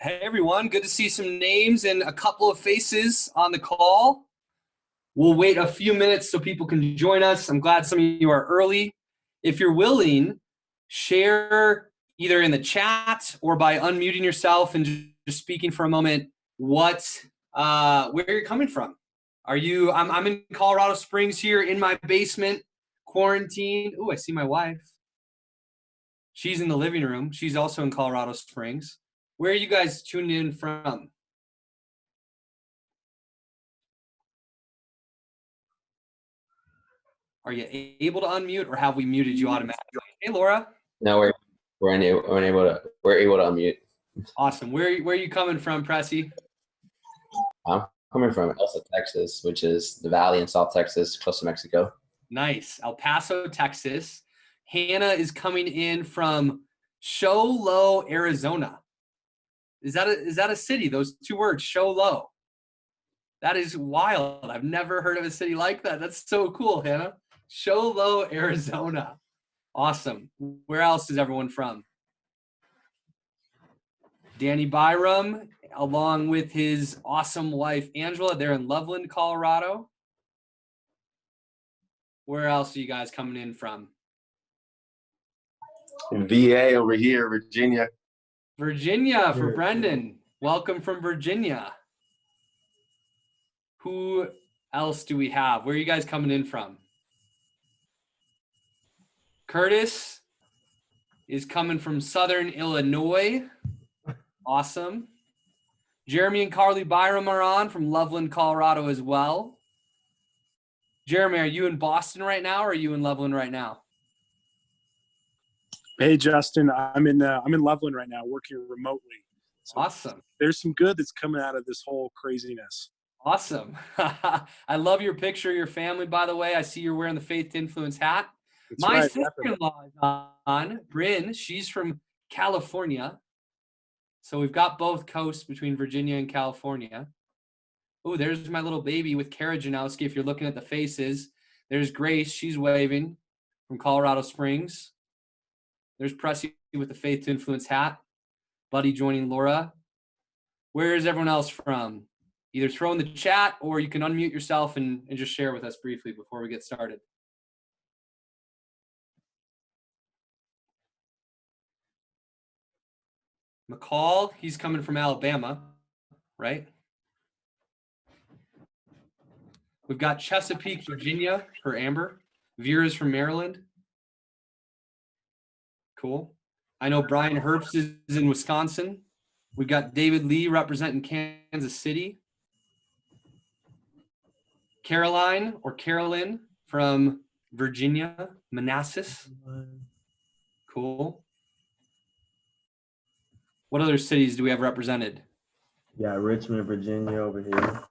Hey everyone, good to see some names and a couple of faces on the call. We'll wait a few minutes so people can join us. I'm glad some of you are early. If you're willing, share either in the chat or by unmuting yourself and just speaking for a moment where you're coming from. I'm in Colorado Springs here in my basement, quarantined. Oh, I see my wife. She's in the living room. She's also in Colorado Springs. Where are you guys tuning in from? Are you able to unmute, or have we muted you automatically? Hey, Laura. No, we're able to unmute. Awesome. Where are you coming from, Pressy? I'm coming from Elsa, Texas, which is the valley in South Texas, close to Mexico. Nice. El Paso, Texas. Hannah is coming in from Show Low, Arizona. Is that a city? Those two words, Show Low. That is wild. I've never heard of a city like that. That's so cool, Hannah. Show Low, Arizona. Awesome. Where else is everyone from? Danny Byram, along with his awesome wife, Angela. They're in Loveland, Colorado. Where else are you guys coming in from? VA over here, Virginia. Virginia for Brendan. Welcome from Virginia. Who else do we have? Where are you guys coming in from? Curtis is coming from Southern Illinois. Awesome. Jeremy and Carly Byram are on from Loveland, Colorado as well. Jeremy, are you in Boston right now, or are you in Loveland right now? Hey, Justin, I'm in Loveland right now, working remotely. So awesome. There's some good that's coming out of this whole craziness. Awesome. I love your picture of your family, by the way. I see you're wearing the Faith to Influence hat. That's My right, sister-in-law is on, Bryn. She's from California. So we've got both coasts between Virginia and California. Oh, there's my little baby with Kara Janowski. If you're looking at the faces, there's Grace. She's waving from Colorado Springs. There's Pressy with the Faith to Influence hat. Buddy joining Laura. Where is everyone else from? Either throw in the chat, or you can unmute yourself and just share with us briefly before we get started. McCall, he's coming from Alabama, right? We've got Chesapeake, Virginia for Amber. Vera's from Maryland. Cool. I know Brian Herbst is in Wisconsin. We've got David Lee representing Kansas City. Caroline or Carolyn from Virginia, Manassas. Cool. What other cities do we have represented? Yeah, Richmond, Virginia over here.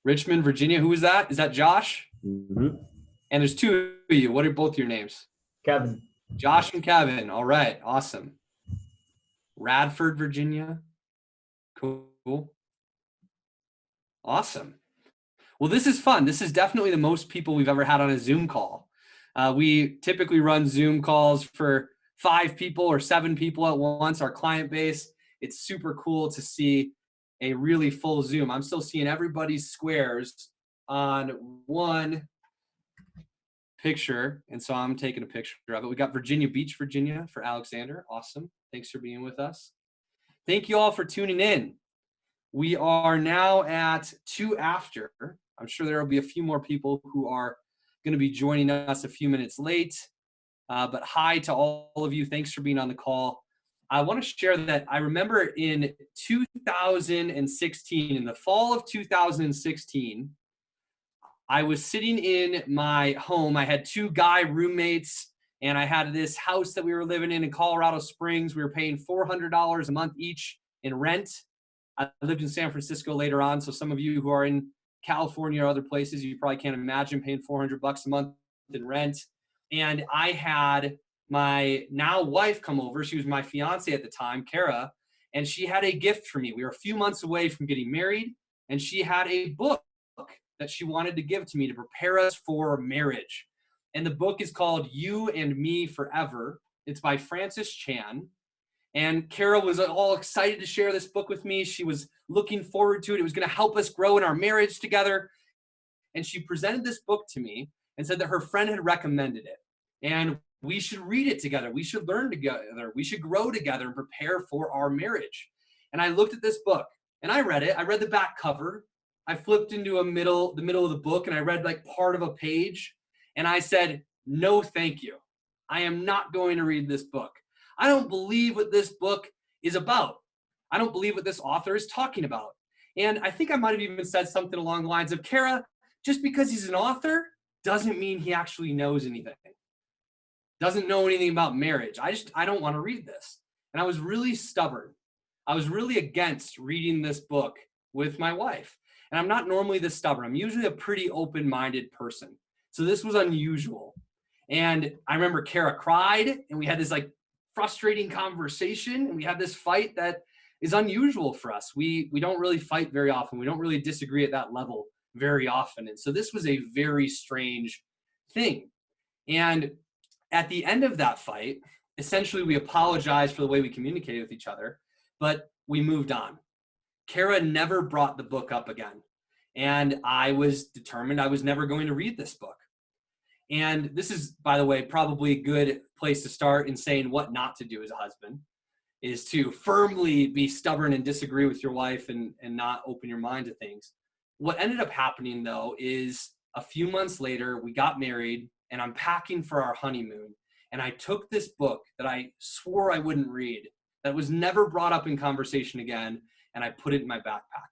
Richmond, Virginia. Who is that? Is that Josh? Mm-hmm. And there's two of you. What are both your names? Kevin. Josh and Kevin. All right. Awesome. Radford, Virginia. Cool. Awesome. Well, this is fun. This is definitely the most people we've ever had on a Zoom call. We typically run Zoom calls for 5 people or 7 people at once, our client base. It's super cool to see a really full Zoom. I'm still seeing everybody's squares on one picture, and so I'm taking a picture of it. We got Virginia Beach, Virginia for Alexander. Awesome. Thanks for being with us. Thank you all for tuning in. We are now at 2 after. I'm sure there will be a few more people who are going to be joining us a few minutes late. But hi to all of you. Thanks for being on the call. I want to share that I remember in 2016, in the fall of 2016, I was sitting in my home. I had 2 guy roommates, and I had this house that we were living in Colorado Springs. We were paying $400 a month each in rent. I lived in San Francisco later on, so some of you who are in California or other places, you probably can't imagine paying $400 a month in rent. And I had my now wife come over. She was my fiance at the time, Kara, and she had a gift for me. We were a few months away from getting married, and she had a book that she wanted to give to me to prepare us for marriage. And the book is called You and Me Forever. It's by Francis Chan. And Kara was all excited to share this book with me. She was looking forward to it. It was going to help us grow in our marriage together. And she presented this book to me and said that her friend had recommended it. And we should read it together. We should learn together. We should grow together and prepare for our marriage. And I looked at this book and I read it. I read the back cover. I flipped into the middle of the book and I read like part of a page. And I said, no, thank you. I am not going to read this book. I don't believe what this book is about. I don't believe what this author is talking about. And I think I might have even said something along the lines of, Kara, just because he's an author doesn't mean he actually knows anything. Doesn't know anything about marriage. I don't want to read this. And I was really stubborn. I was really against reading this book with my wife. And I'm not normally this stubborn. I'm usually a pretty open-minded person. So this was unusual. And I remember Kara cried and we had this like frustrating conversation and we had this fight that is unusual for us. We don't really fight very often. We don't really disagree at that level very often. And so this was a very strange thing. And at the end of that fight, essentially we apologized for the way we communicated with each other, but we moved on. Kara never brought the book up again. And I was determined I was never going to read this book. And this is, by the way, probably a good place to start in saying what not to do as a husband, is to firmly be stubborn and disagree with your wife and not open your mind to things. What ended up happening, though, is a few months later, we got married and I'm packing for our honeymoon. And I took this book that I swore I wouldn't read, that was never brought up in conversation again, and I put it in my backpack.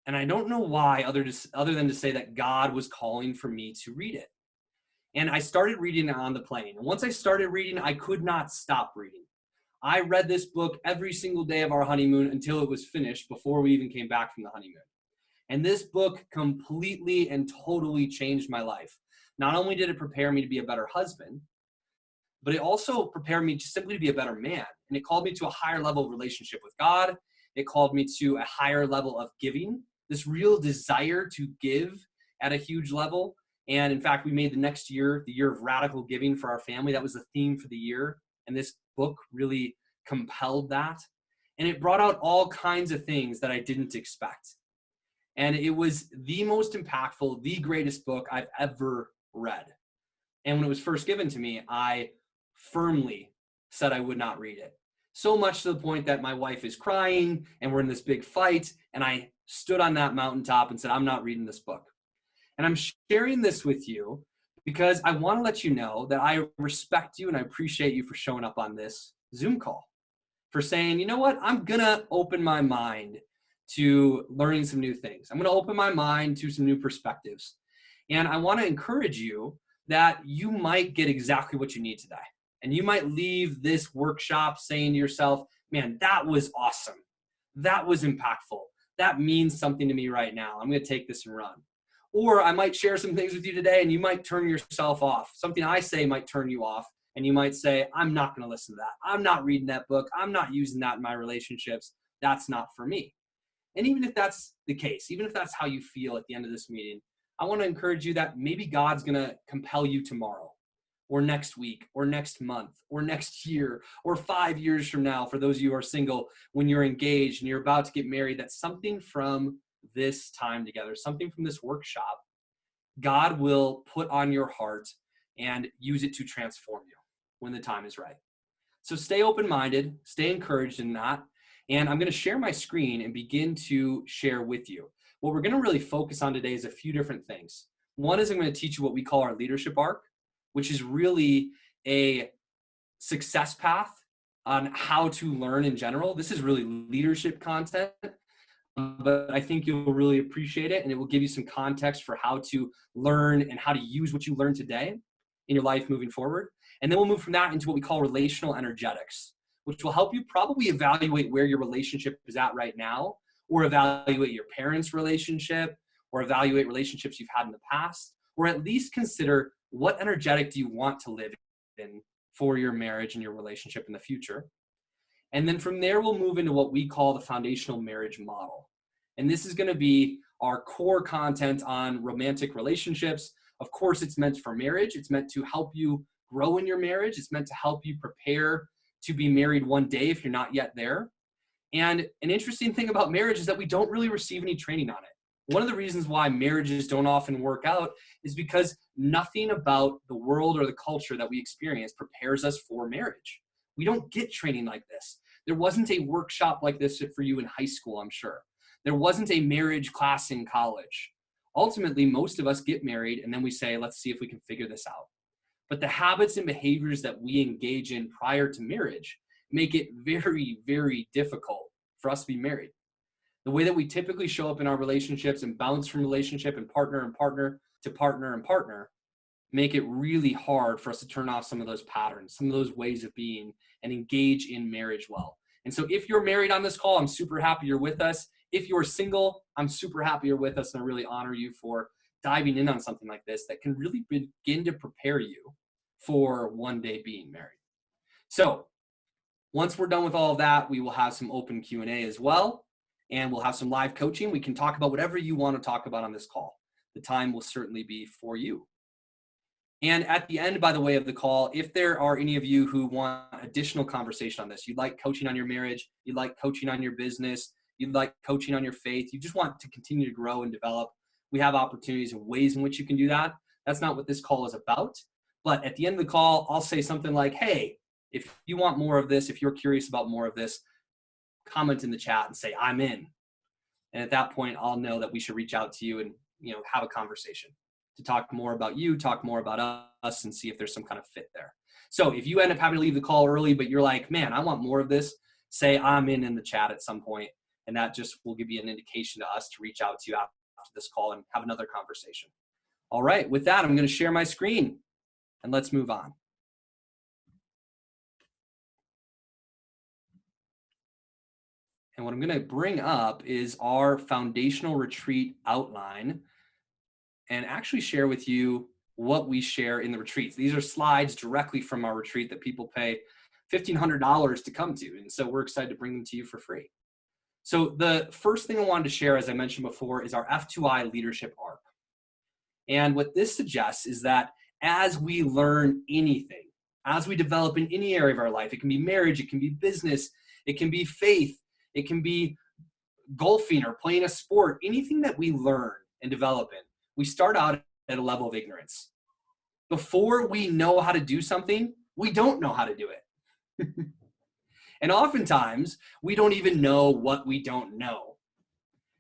And I don't know why, other than to say that God was calling for me to read it. And I started reading it on the plane. And once I started reading, I could not stop reading. I read this book every single day of our honeymoon until it was finished, before we even came back from the honeymoon. And this book completely and totally changed my life. Not only did it prepare me to be a better husband, but it also prepared me to simply to be a better man. And it called me to a higher level of relationship with God. It called me to a higher level of giving, this real desire to give at a huge level. And in fact, we made the next year the year of radical giving for our family. That was the theme for the year. And this book really compelled that. And it brought out all kinds of things that I didn't expect. And it was the most impactful, the greatest book I've ever read. And when it was first given to me, I firmly said I would not read it. So much to the point that my wife is crying and we're in this big fight. And I stood on that mountaintop and said, I'm not reading this book. And I'm sharing this with you because I want to let you know that I respect you and I appreciate you for showing up on this Zoom call, for saying, you know what, I'm going to open my mind to learning some new things. I'm going to open my mind to some new perspectives. And I want to encourage you that you might get exactly what you need today. And you might leave this workshop saying to yourself, man, that was awesome. That was impactful. That means something to me right now. I'm going to take this and run. Or I might share some things with you today and you might turn yourself off. Something I say might turn you off and you might say, I'm not going to listen to that. I'm not reading that book. I'm not using that in my relationships. That's not for me. And even if that's the case, even if that's how you feel at the end of this meeting, I want to encourage you that maybe God's going to compel you tomorrow or next week or next month or next year or 5 years from now, for those of you who are single, when you're engaged and you're about to get married, that something from this time together, something from this workshop, God will put on your heart and use it to transform you when the time is right. So stay open-minded, stay encouraged in that. And I'm going to share my screen and begin to share with you. What we're going to really focus on today is a few different things. One is I'm going to teach you what we call our leadership arc, which is really a success path on how to learn in general. This is really leadership content, but I think you'll really appreciate it, and it will give you some context for how to learn and how to use what you learned today in your life moving forward. And then we'll move from that into what we call relational energetics, which will help you probably evaluate where your relationship is at right now, or evaluate your parents' relationship, or evaluate relationships you've had in the past, or at least consider what energetic do you want to live in for your marriage and your relationship in the future. And then from there, we'll move into what we call the foundational marriage model. And this is going to be our core content on romantic relationships. Of course, it's meant for marriage. It's meant to help you grow in your marriage. It's meant to help you prepare to be married one day if you're not yet there. And an interesting thing about marriage is that we don't really receive any training on it. One of the reasons why marriages don't often work out is because nothing about the world or the culture that we experience prepares us for marriage. We don't get training like this. There wasn't a workshop like this for you in high school, I'm sure. There wasn't a marriage class in college. Ultimately, most of us get married and then we say, let's see if we can figure this out. But the habits and behaviors that we engage in prior to marriage make it very, very difficult for us to be married. The way that we typically show up in our relationships and bounce from relationship and partner to partner and partner make it really hard for us to turn off some of those patterns, some of those ways of being, and engage in marriage well. And so if you're married on this call, I'm super happy you're with us. If you're single, I'm super happy you're with us, and I really honor you for diving in on something like this that can really begin to prepare you for one day being married. So once we're done with all of that, we will have some open Q&A as well, and we'll have some live coaching. We can talk about whatever you want to talk about on this call. The time will certainly be for you. And at the end, by the way, of the call, if there are any of you who want additional conversation on this, you'd like coaching on your marriage, you'd like coaching on your business, you'd like coaching on your faith, you just want to continue to grow and develop, we have opportunities and ways in which you can do that. That's not what this call is about. But at the end of the call, I'll say something like, hey, if you want more of this, if you're curious about more of this, comment in the chat and say, I'm in. And at that point, I'll know that we should reach out to you and have a conversation to talk more about you, talk more about us, and see if there's some kind of fit there. So if you end up having to leave the call early, but you're like, man, I want more of this, say I'm in the chat at some point, and that just will give you an indication to us to reach out to you after this call and have another conversation. All right, with that, I'm going to share my screen, and let's move on. And what I'm going to bring up is our foundational retreat outline and actually share with you what we share in the retreats. These are slides directly from our retreat that people pay $1,500 to come to. And so we're excited to bring them to you for free. So the first thing I wanted to share, as I mentioned before, is our F2I leadership arc. And what this suggests is that as we learn anything, as we develop in any area of our life, it can be marriage, it can be business, it can be faith, it can be golfing or playing a sport, anything that we learn and develop in, we start out at a level of ignorance. Before we know how to do something, we don't know how to do it. And oftentimes, we don't even know what we don't know.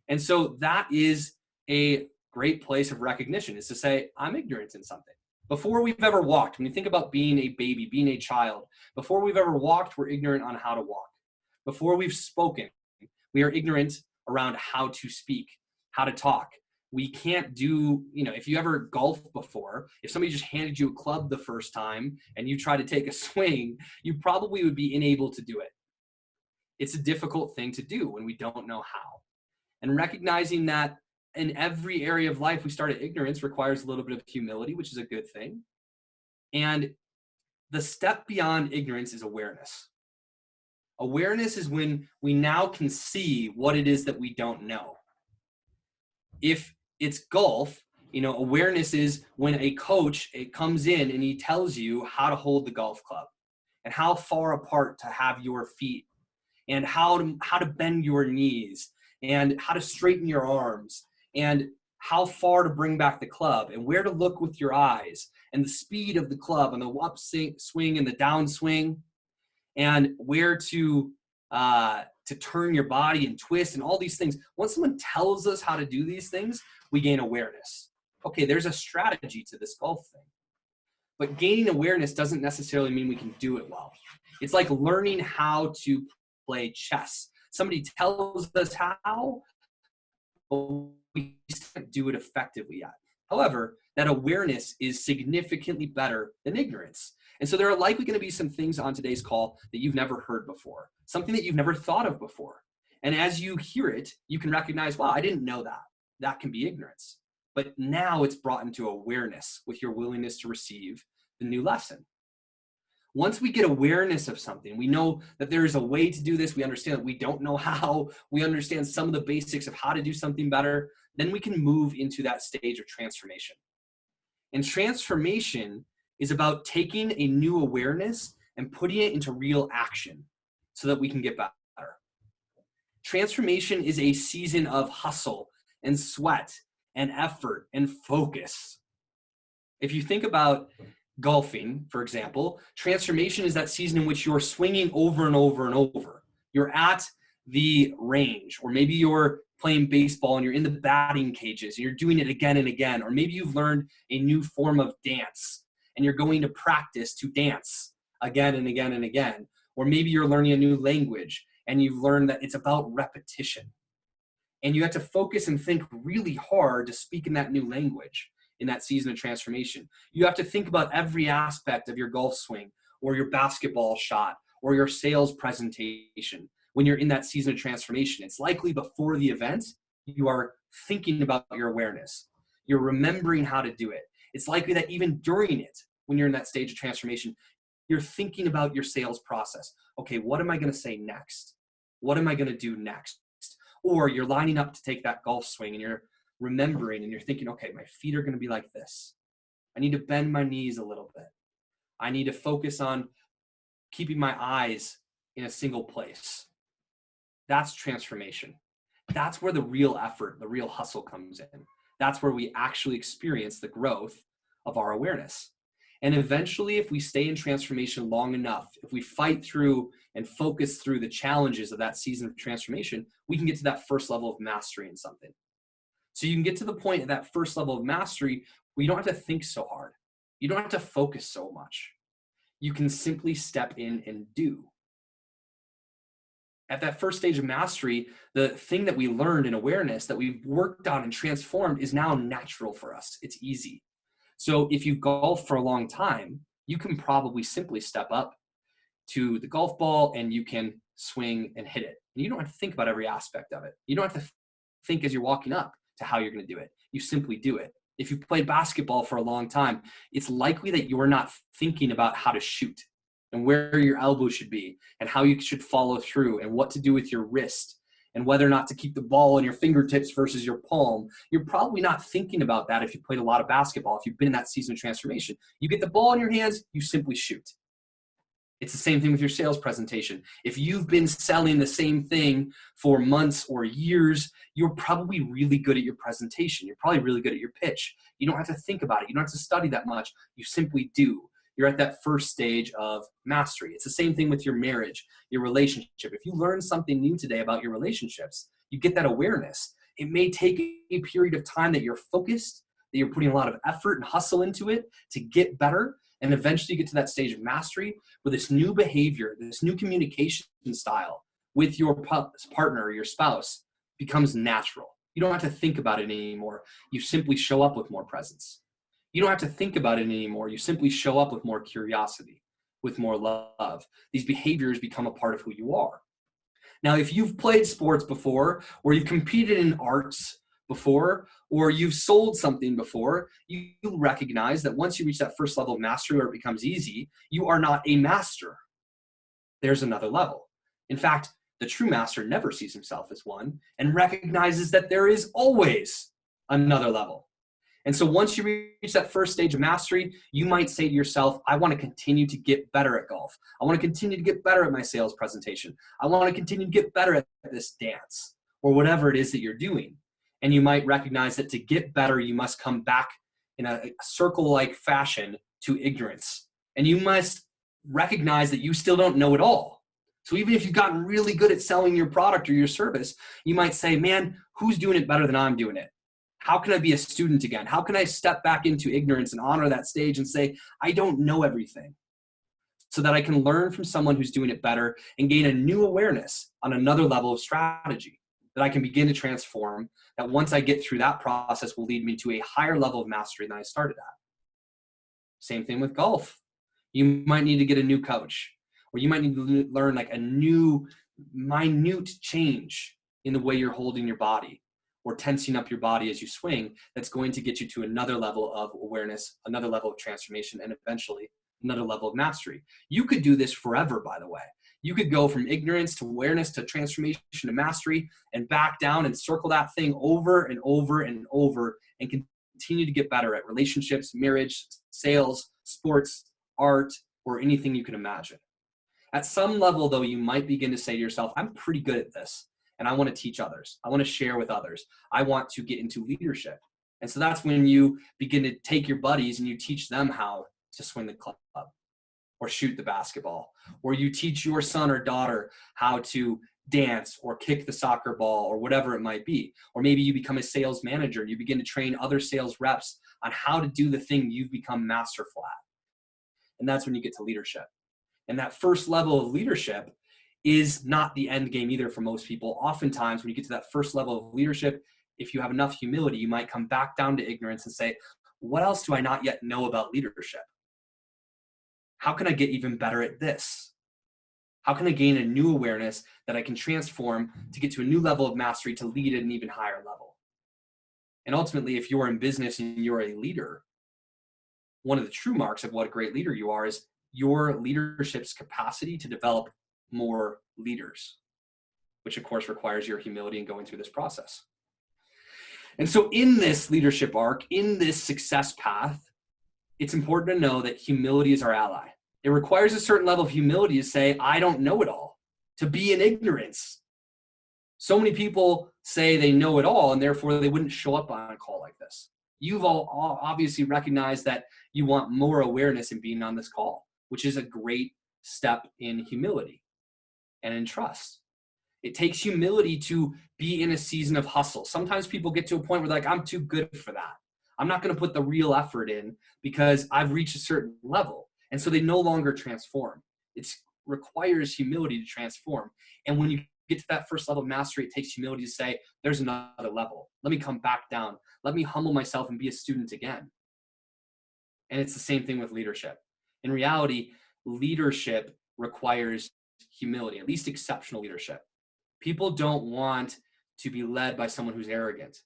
And so that is a great place of recognition, is to say, I'm ignorant in something. Before we've ever walked, when you think about being a baby, being a child, before we've ever walked, we're ignorant on how to walk. Before we've spoken, we are ignorant around how to speak, how to talk. We can't do, if you ever golfed before, if somebody just handed you a club the first time and you try to take a swing, you probably would be unable to do it. It's a difficult thing to do when we don't know how. And recognizing that in every area of life we start at ignorance requires a little bit of humility, which is a good thing. And the step beyond ignorance is awareness. Awareness is when we now can see what it is that we don't know. If it's golf, awareness is when a coach comes in and he tells you how to hold the golf club and how far apart to have your feet and how to bend your knees and how to straighten your arms and how far to bring back the club and where to look with your eyes and the speed of the club and the upswing and the downswing and where to turn your body and twist and all these things. Once someone tells us how to do these things, we gain awareness. Okay, there's a strategy to this golf thing. But gaining awareness doesn't necessarily mean we can do it well. It's like learning how to play chess. Somebody tells us how, but we can't do it effectively yet. However, that awareness is significantly better than ignorance. And so there are likely going to be some things on today's call that you've never heard before, something that you've never thought of before. And as you hear it, you can recognize, wow, I didn't know that. That can be ignorance. But now it's brought into awareness with your willingness to receive the new lesson. Once we get awareness of something, we know that there is a way to do this. We understand that we don't know how. We understand some of the basics of how to do something better. Then we can move into that stage of transformation. And transformation is about taking a new awareness and putting it into real action so that we can get better. Transformation is a season of hustle and sweat and effort and focus. If you think about golfing, for example, transformation is that season in which you're swinging over and over and over. You're at the range, or maybe you're playing baseball and you're in the batting cages and you're doing it again and again, or maybe you've learned a new form of dance and you're going to practice to dance again and again and again, or maybe you're learning a new language and you've learned that it's about repetition. And you have to focus and think really hard to speak in that new language in that season of transformation. You have to think about every aspect of your golf swing or your basketball shot or your sales presentation when you're in that season of transformation. It's likely before the event, you are thinking about your awareness. You're remembering how to do it. It's likely that even during it, when you're in that stage of transformation, you're thinking about your sales process. Okay, what am I going to say next? What am I going to do next? Or you're lining up to take that golf swing and you're remembering and you're thinking, okay, my feet are going to be like this. I need to bend my knees a little bit. I need to focus on keeping my eyes in a single place. That's transformation. That's where the real effort, the real hustle comes in. That's where we actually experience the growth of our awareness. And eventually, if we stay in transformation long enough, if we fight through and focus through the challenges of that season of transformation, we can get to that first level of mastery in something. So you can get to the point at that first level of mastery where you don't have to think so hard. You don't have to focus so much. You can simply step in and do. At that first stage of mastery, the thing that we learned in awareness that we've worked on and transformed is now natural for us. It's easy. So if you've golfed for a long time, you can probably simply step up to the golf ball and you can swing and hit it. And you don't have to think about every aspect of it. You don't have to think as you're walking up to how you're going to do it. You simply do it. If you've played basketball for a long time, it's likely that you're not thinking about how to shoot and where your elbow should be and how you should follow through and what to do with your wrist and whether or not to keep the ball in your fingertips versus your palm. You're probably not thinking about that if you played a lot of basketball, if you've been in that season of transformation. You get the ball in your hands, you simply shoot. It's the same thing with your sales presentation. If you've been selling the same thing for months or years, you're probably really good at your presentation. You're probably really good at your pitch. You don't have to think about it. You don't have to study that much. You simply do. You're at that first stage of mastery. It's the same thing with your marriage, your relationship. If you learn something new today about your relationships, you get that awareness. It may take a period of time that you're focused, that you're putting a lot of effort and hustle into it to get better. And eventually you get to that stage of mastery where this new behavior, this new communication style with your partner or your spouse becomes natural. You don't have to think about it anymore. You simply show up with more presence. You don't have to think about it anymore. You simply show up with more curiosity, with more love. These behaviors become a part of who you are. Now, if you've played sports before, or you've competed in arts before, or you've sold something before, you recognize that once you reach that first level of mastery where it becomes easy, you are not a master. There's another level. In fact, the true master never sees himself as one and recognizes that there is always another level. And so once you reach that first stage of mastery, you might say to yourself, I want to continue to get better at golf. I want to continue to get better at my sales presentation. I want to continue to get better at this dance or whatever it is that you're doing. And you might recognize that to get better, you must come back in a circle-like fashion to ignorance. And you must recognize that you still don't know it all. So even if you've gotten really good at selling your product or your service, you might say, man, who's doing it better than I'm doing it? How can I be a student again? How can I step back into ignorance and honor that stage and say, I don't know everything, so that I can learn from someone who's doing it better and gain a new awareness on another level of strategy that I can begin to transform, that once I get through that process will lead me to a higher level of mastery than I started at. Same thing with golf. You might need to get a new coach, or you might need to learn like a new minute change in the way you're holding your body or tensing up your body as you swing that's going to get you to another level of awareness, another level of transformation, and eventually another level of mastery. You could do this forever, by the way. You could go from ignorance to awareness to transformation to mastery and back down and circle that thing over and over and over and continue to get better at relationships, marriage, sales, sports, art, or anything you can imagine. At some level, though, you might begin to say to yourself, I'm pretty good at this, and I want to teach others. I want to share with others. I want to get into leadership. And so that's when you begin to take your buddies and you teach them how to swing the club or shoot the basketball, or you teach your son or daughter how to dance or kick the soccer ball or whatever it might be. Or maybe you become a sales manager and you begin to train other sales reps on how to do the thing you've become masterful at. And that's when you get to leadership. And that first level of leadership is not the end game either for most people. Oftentimes when you get to that first level of leadership, if you have enough humility, you might come back down to ignorance and say, what else do I not yet know about leadership? How can I get even better at this? How can I gain a new awareness that I can transform to get to a new level of mastery to lead at an even higher level? And ultimately, if you're in business and you're a leader, one of the true marks of what a great leader you are is your leadership's capacity to develop more leaders, which of course requires your humility in going through this process. And so in this leadership arc, in this success path, it's important to know that humility is our ally. It requires a certain level of humility to say, I don't know it all, to be in ignorance. So many people say they know it all, and therefore they wouldn't show up on a call like this. You've all obviously recognized that you want more awareness in being on this call, which is a great step in humility and in trust. It takes humility to be in a season of hustle. Sometimes people get to a point where they're like, I'm too good for that. I'm not going to put the real effort in because I've reached a certain level. And so they no longer transform. It requires humility to transform. And when you get to that first level of mastery, it takes humility to say, there's another level. Let me come back down. Let me humble myself and be a student again. And it's the same thing with leadership. In reality, leadership requires humility, at least exceptional leadership. People don't want to be led by someone who's arrogant.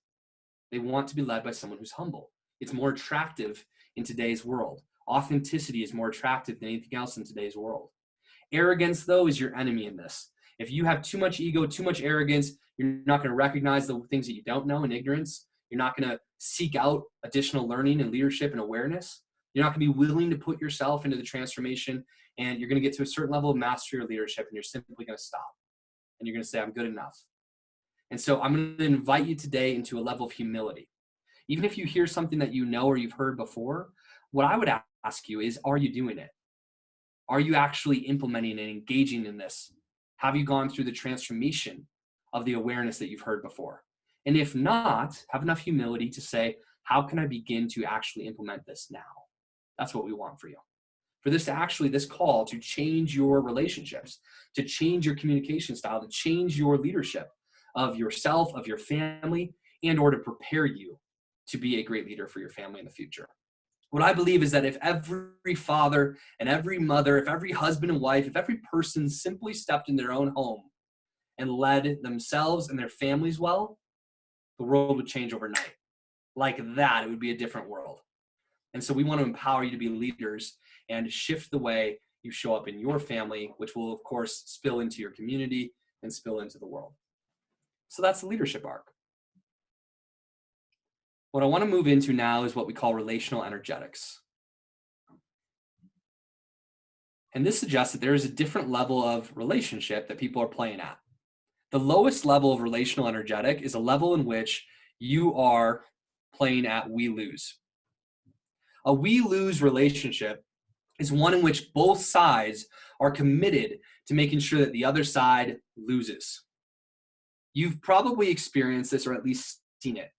They want to be led by someone who's humble. It's more attractive in today's world. Authenticity is more attractive than anything else in today's world. Arrogance, though, is your enemy in this. If you have too much ego, too much arrogance, you're not going to recognize the things that you don't know in ignorance. You're not going to seek out additional learning and leadership and awareness. You're not going to be willing to put yourself into the transformation, and you're going to get to a certain level of mastery or leadership, and you're simply going to stop. And you're going to say, I'm good enough. And so I'm going to invite you today into a level of humility. Even if you hear something that you know or you've heard before, what I would ask you is, are you doing it? Are you actually implementing and engaging in this? Have you gone through the transformation of the awareness that you've heard before? And if not, have enough humility to say, how can I begin to actually implement this now? That's what we want for you. For this to actually, this call to change your relationships, to change your communication style, to change your leadership of yourself, of your family, and or to prepare you to be a great leader for your family in the future. What I believe is that if every father and every mother, if every husband and wife, if every person simply stepped in their own home and led themselves and their families well, the world would change overnight. Like that, it would be a different world. And so we want to empower you to be leaders and shift the way you show up in your family, which will, of course, spill into your community and spill into the world. So that's the leadership arc. What I want to move into now is what we call relational energetics. And this suggests that there is a different level of relationship that people are playing at. The lowest level of relational energetic is a level in which you are playing at we lose. A we lose relationship is one in which both sides are committed to making sure that the other side loses. You've probably experienced this or at least seen it.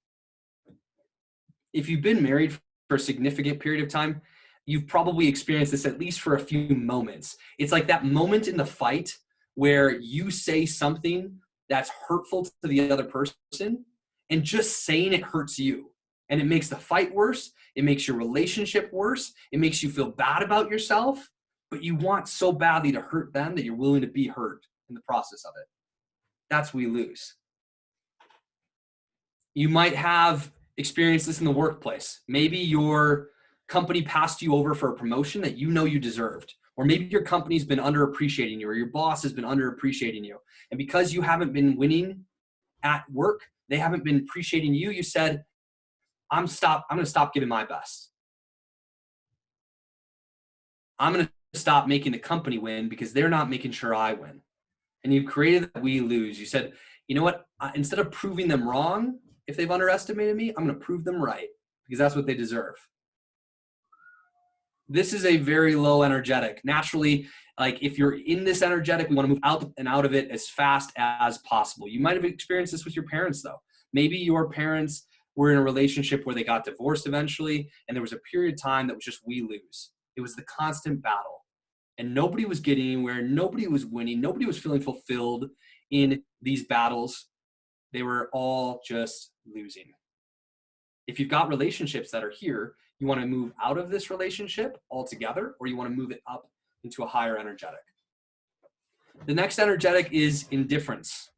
If you've been married for a significant period of time, you've probably experienced this at least for a few moments. It's like that moment in the fight where you say something that's hurtful to the other person, and just saying it hurts you. And it makes the fight worse. It makes your relationship worse. It makes you feel bad about yourself, but you want so badly to hurt them that you're willing to be hurt in the process of it. That's we lose. You might have experienced this in the workplace. Maybe your company passed you over for a promotion that you know you deserved. Or maybe your company's been underappreciating you, or your boss has been underappreciating you. And because you haven't been winning at work, they haven't been appreciating you, you said, I'm going to stop giving my best. I'm going to stop making the company win because they're not making sure I win. And you created that we lose. You said, you know what? Instead of proving them wrong, if they've underestimated me, I'm going to prove them right because that's what they deserve. This is a very low energetic. Naturally, like if you're in this energetic, we want to move out and out of it as fast as possible. You might have experienced this with your parents though. Maybe your parents were in a relationship where they got divorced eventually, and there was a period of time that was just we lose. It was the constant battle. And nobody was getting anywhere. Nobody was winning. Nobody was feeling fulfilled in these battles. They were all just losing. If you've got relationships that are here, you want to move out of this relationship altogether, or you want to move it up into a higher energetic. The next energetic is indifference.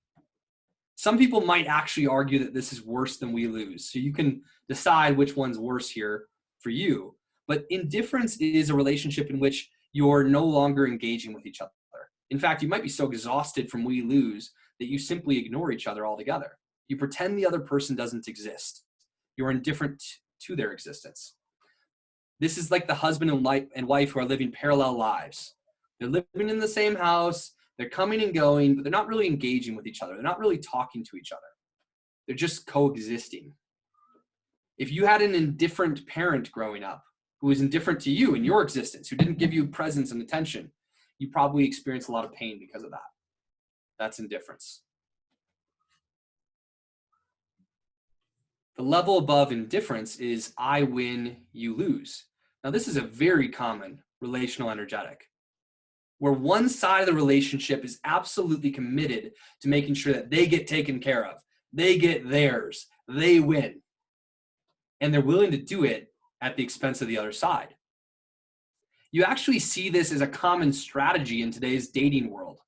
Some people might actually argue that this is worse than we lose. So you can decide which one's worse here for you. But indifference is a relationship in which you're no longer engaging with each other. In fact, you might be so exhausted from we lose that you simply ignore each other altogether. You pretend the other person doesn't exist. You're indifferent to their existence. This is like the husband and wife who are living parallel lives. They're living in the same house. They're coming and going, but they're not really engaging with each other. They're not really talking to each other. They're just coexisting. If you had an indifferent parent growing up who was indifferent to you and your existence, who didn't give you presence and attention, you probably experienced a lot of pain because of that. That's indifference. The level above indifference is I win, you lose. Now, this is a very common relational energetic, where one side of the relationship is absolutely committed to making sure that they get taken care of. They get theirs. They win. And they're willing to do it at the expense of the other side. You actually see this as a common strategy in today's dating world.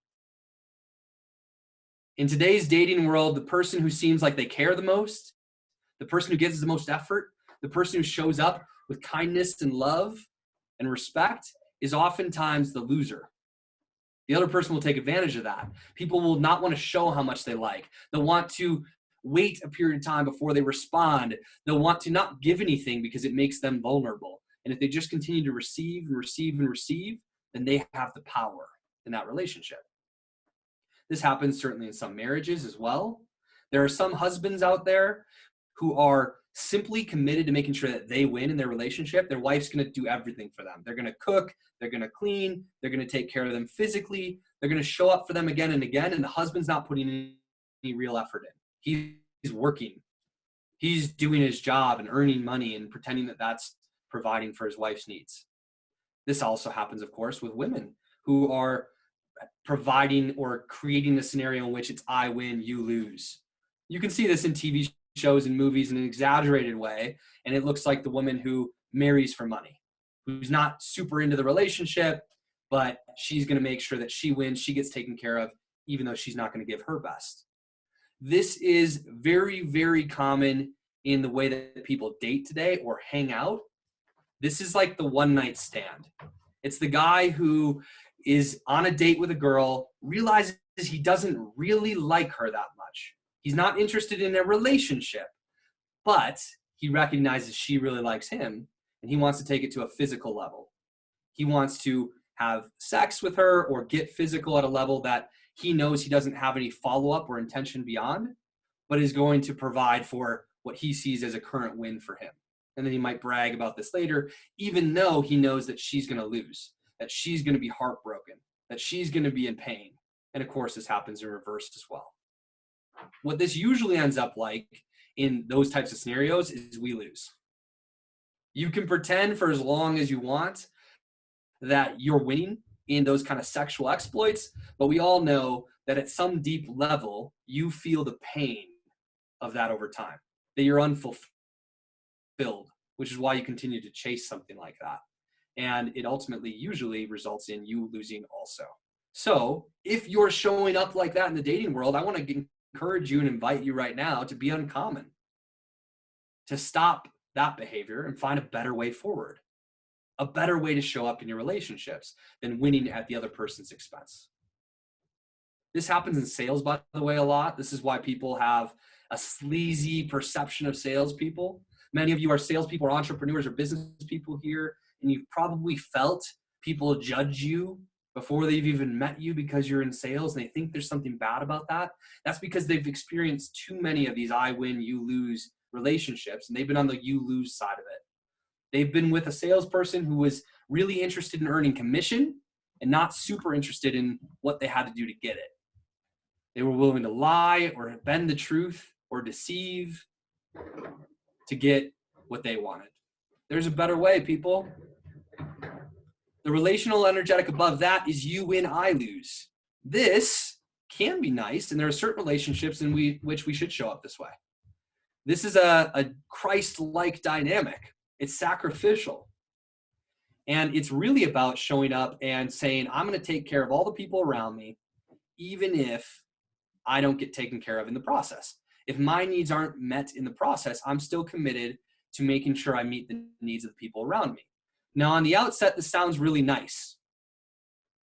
In today's dating world, the person who seems like they care the most, the person who gives the most effort, the person who shows up with kindness and love and respect is oftentimes the loser. The other person will take advantage of that. People will not want to show how much they like. They'll want to wait a period of time before they respond. They'll want to not give anything because it makes them vulnerable. And if they just continue to receive and receive and receive, then they have the power in that relationship. This happens certainly in some marriages as well. There are some husbands out there who are simply committed to making sure that they win in their relationship. Their wife's going to do everything for them. They're going to cook, they're going to clean, they're going to take care of them physically, they're going to show up for them again and again, and the husband's not putting any real effort in. He's working. He's doing his job and earning money and pretending that that's providing for his wife's needs. This also happens, of course, with women who are providing or creating a scenario in which it's I win, you lose. You can see this in TV shows and movies in an exaggerated way, and it looks like the woman who marries for money, who's not super into the relationship, but she's going to make sure that she wins, she gets taken care of, even though she's not going to give her best. This is very, very common in the way that people date today or hang out. This is like the one-night stand. It's the guy who is on a date with a girl, realizes he doesn't really like her that much. He's not interested in a relationship, but he recognizes she really likes him, and he wants to take it to a physical level. He wants to have sex with her or get physical at a level that he knows he doesn't have any follow-up or intention beyond, but is going to provide for what he sees as a current win for him. And then he might brag about this later, even though he knows that she's going to lose, that she's going to be heartbroken, that she's going to be in pain. And of course, this happens in reverse as well. What this usually ends up like in those types of scenarios is we lose. You can pretend for as long as you want that you're winning in those kind of sexual exploits, but we all know that at some deep level, you feel the pain of that over time, that you're unfulfilled, which is why you continue to chase something like that. And it ultimately usually results in you losing also. So if you're showing up like that in the dating world, I want to encourage you and invite you right now to be uncommon, to stop that behavior and find a better way forward, a better way to show up in your relationships than winning at the other person's expense. This happens in sales, by the way, a lot. This is why people have a sleazy perception of salespeople. Many of you are salespeople or entrepreneurs or business people here, and you've probably felt People judge you before they've even met you because you're in sales and they think there's something bad about that. That's because they've experienced too many of these I win, you lose relationships, and they've been on the you lose side of it. They've been with a salesperson who was really interested in earning commission and not super interested in what they had to do to get it. They were willing to lie or bend the truth or deceive to get what they wanted. There's a better way, people. The relational energetic above that is you win, I lose. This can be nice, and there are certain relationships in which we should show up this way. This is a Christ-like dynamic. It's sacrificial. And it's really about showing up and saying, I'm going to take care of all the people around me, even if I don't get taken care of in the process. If my needs aren't met in the process, I'm still committed to making sure I meet the needs of the people around me. Now, on the outset, this sounds really nice.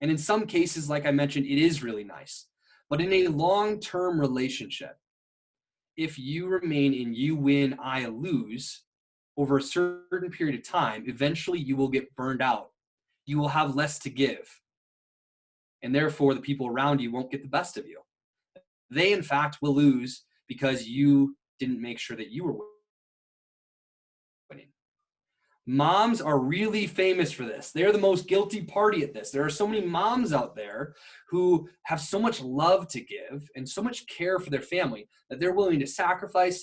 And in some cases, like I mentioned, it is really nice. But in a long-term relationship, if you remain in you win, I lose over a certain period of time, eventually you will get burned out. You will have less to give. And therefore, the people around you won't get the best of you. They, in fact, will lose because you didn't make sure that you were winning. Moms are really famous for this. They're the most guilty party at this. There are so many moms out there who have so much love to give and so much care for their family that they're willing to sacrifice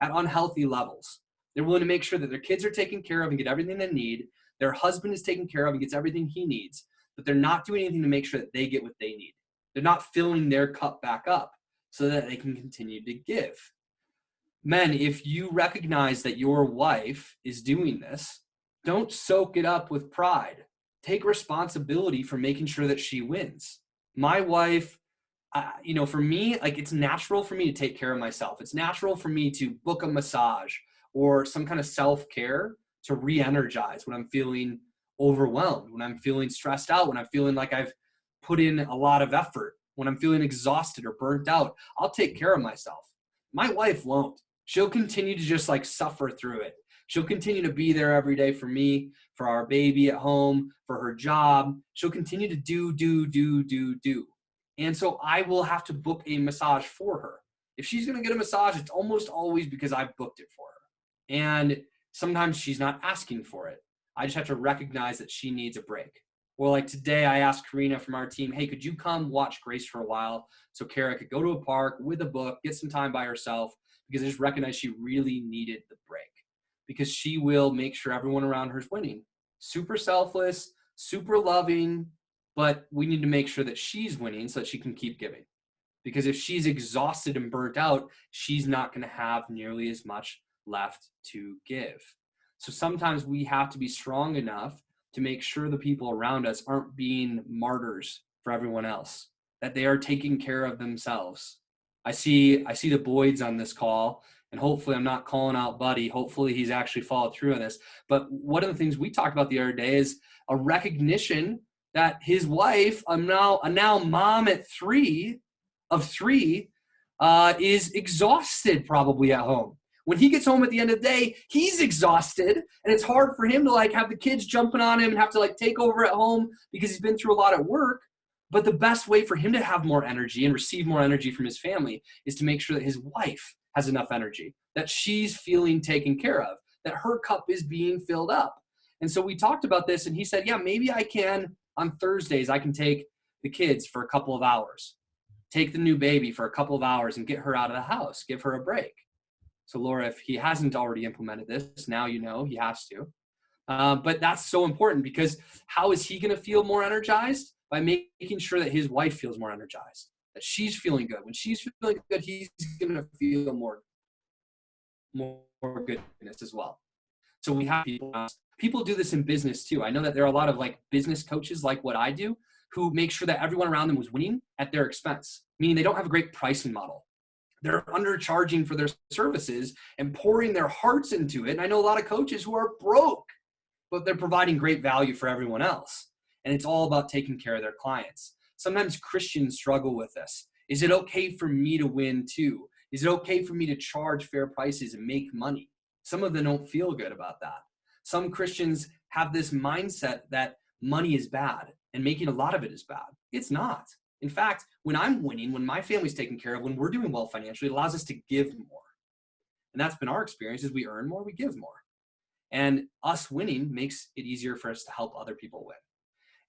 at unhealthy levels. They're willing to make sure that their kids are taken care of and get everything they need. Their husband is taken care of and gets everything he needs, but they're not doing anything to make sure that they get what they need. They're not filling their cup back up so that they can continue to give. Men, if you recognize that your wife is doing this, don't soak it up with pride. Take responsibility for making sure that she wins. My wife, for me, like, it's natural for me to take care of myself. It's natural for me to book a massage or some kind of self-care to re-energize when I'm feeling overwhelmed, when I'm feeling stressed out, when I'm feeling like I've put in a lot of effort, when I'm feeling exhausted or burnt out. I'll take care of myself. My wife won't. She'll continue to just suffer through it. She'll continue to be there every day for me, for our baby at home, for her job. She'll continue to do. And so I will have to book a massage for her. If she's going to get a massage, it's almost always because I've booked it for her. And sometimes she's not asking for it. I just have to recognize that she needs a break. Or like today, I asked Karina from our team, hey, could you come watch Grace for a while so Kara could go to a park with a book, get some time by herself, because I just recognized she really needed the break, because she will make sure everyone around her is winning. Super selfless, super loving, but we need to make sure that she's winning so that she can keep giving. Because if she's exhausted and burnt out, she's not going to have nearly as much left to give. So sometimes we have to be strong enough to make sure the people around us aren't being martyrs for everyone else, that they are taking care of themselves. I see the Boyds on this call, and hopefully I'm not calling out Buddy. Hopefully he's actually followed through on this. But one of the things we talked about the other day is a recognition that his wife, a now mom at three, is exhausted probably at home. When he gets home at the end of the day, he's exhausted, and it's hard for him to have the kids jumping on him and have to take over at home because he's been through a lot at work. But the best way for him to have more energy and receive more energy from his family is to make sure that his wife has enough energy, that she's feeling taken care of, that her cup is being filled up. And so we talked about this, and he said, yeah, maybe I can, on Thursdays, I can take the kids for a couple of hours, take the new baby for a couple of hours and get her out of the house, give her a break. So Laura, if he hasn't already implemented this, now you know he has to. But that's so important, because how is he going to feel more energized? By making sure that his wife feels more energized, that she's feeling good. When she's feeling good, he's going to feel more goodness as well. So we have people do this in business too. I know that there are a lot of business coaches like what I do who make sure that everyone around them was winning at their expense, meaning they don't have a great pricing model. They're undercharging for their services and pouring their hearts into it. And I know a lot of coaches who are broke, but they're providing great value for everyone else. And it's all about taking care of their clients. Sometimes Christians struggle with this. Is it okay for me to win too? Is it okay for me to charge fair prices and make money? Some of them don't feel good about that. Some Christians have this mindset that money is bad and making a lot of it is bad. It's not. In fact, when I'm winning, when my family's taken care of, when we're doing well financially, it allows us to give more. And that's been our experience. As we earn more, we give more. And us winning makes it easier for us to help other people win.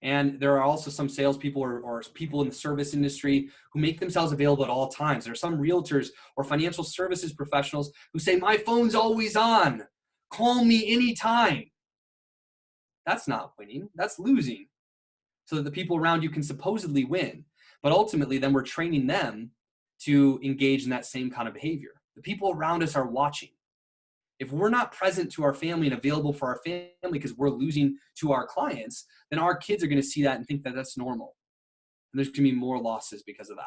And there are also some salespeople or people in the service industry who make themselves available at all times. There are some realtors or financial services professionals who say, my phone's always on. Call me anytime. That's not winning. That's losing. So that the people around you can supposedly win. But ultimately, then we're training them to engage in that same kind of behavior. The people around us are watching. If we're not present to our family and available for our family because we're losing to our clients, then our kids are going to see that and think that that's normal. And there's going to be more losses because of that.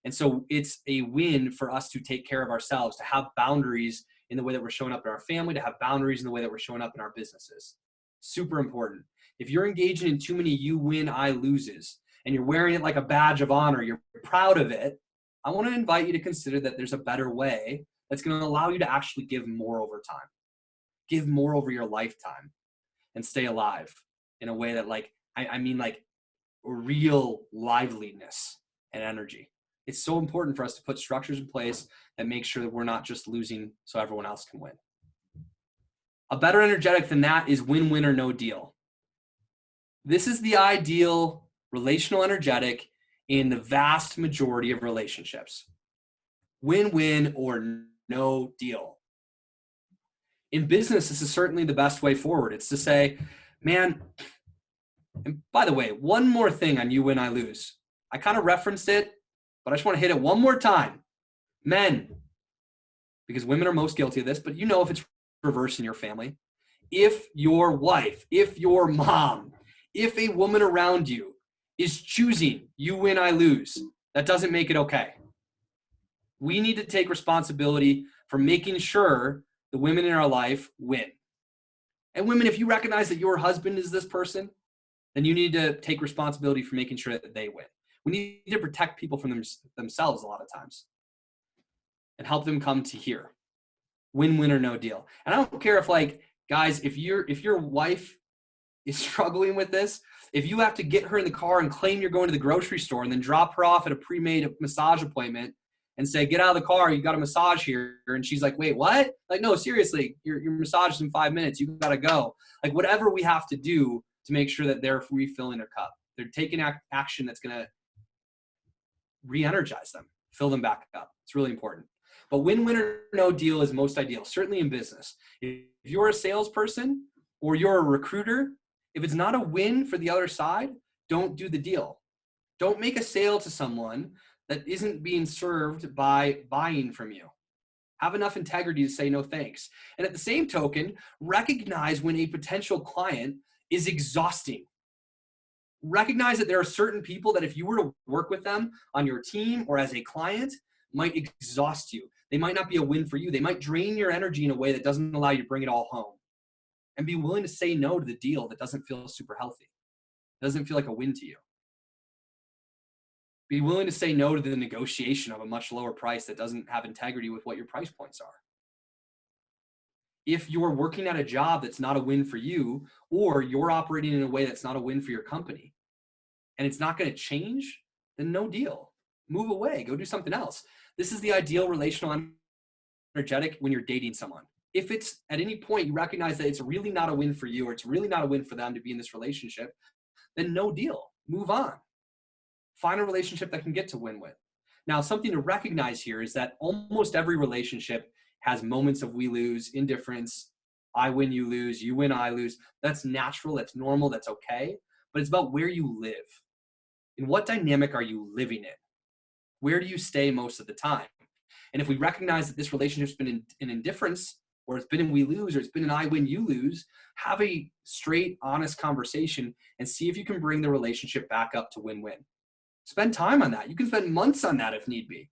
And so it's a win for us to take care of ourselves, to have boundaries in the way that we're showing up in our family, to have boundaries in the way that we're showing up in our businesses. Super important. If you're engaging in too many you win, I loses, and you're wearing it like a badge of honor, you're proud of it, I want to invite you to consider that there's a better way that's going to allow you to actually give more over time, give more over your lifetime, and stay alive in a way that I mean real liveliness and energy. It's so important for us to put structures in place that make sure that we're not just losing so everyone else can win. A better energetic than that is win-win or no deal. This is the ideal relational energetic in the vast majority of relationships. Win-win or no deal. In business, this is certainly the best way forward. It's to say, man, and by the way, one more thing on you win, I lose. I kind of referenced it, but I just want to hit it one more time. Men, because women are most guilty of this, but you know if it's reverse in your family. If your wife, if your mom, if a woman around you is choosing you win, I lose, that doesn't make it okay. We need to take responsibility for making sure the women in our life win. And women, if you recognize that your husband is this person, then you need to take responsibility for making sure that they win. We need to protect people from themselves a lot of times and help them come to here. Win-win or no deal. And I don't care if guys, if your wife is struggling with this, if you have to get her in the car and claim you're going to the grocery store and then drop her off at a pre-made massage appointment and say, get out of the car, you got a massage here. And she's like, wait, what? No, seriously, your massage is in 5 minutes. You got to go. Whatever we have to do to make sure that they're refilling their cup. They're taking action that's going to re-energize them, fill them back up. It's really important. But win-win or no deal is most ideal, certainly in business. If you're a salesperson or you're a recruiter, if it's not a win for the other side, don't do the deal. Don't make a sale to someone that isn't being served by buying from you. Have enough integrity to say no thanks. And at the same token, recognize when a potential client is exhausting. Recognize that there are certain people that if you were to work with them on your team or as a client, might exhaust you. They might not be a win for you. They might drain your energy in a way that doesn't allow you to bring it all home. And be willing to say no to the deal that doesn't feel super healthy. Doesn't feel like a win to you. Be willing to say no to the negotiation of a much lower price that doesn't have integrity with what your price points are. If you're working at a job that's not a win for you, or you're operating in a way that's not a win for your company, and it's not going to change, then no deal. Move away. Go do something else. This is the ideal relational energetic when you're dating someone. If it's at any point you recognize that it's really not a win for you, or it's really not a win for them to be in this relationship, then no deal. Move on. Find a relationship that can get to win-win. Now, something to recognize here is that almost every relationship has moments of we lose, indifference, I win, you lose, you win, I lose. That's natural, that's normal, that's okay. But it's about where you live. In what dynamic are you living in? Where do you stay most of the time? And if we recognize that this relationship's been in indifference, or it's been in we lose, or it's been in I win, you lose, have a straight, honest conversation and see if you can bring the relationship back up to win-win. Spend time on that. You can spend months on that if need be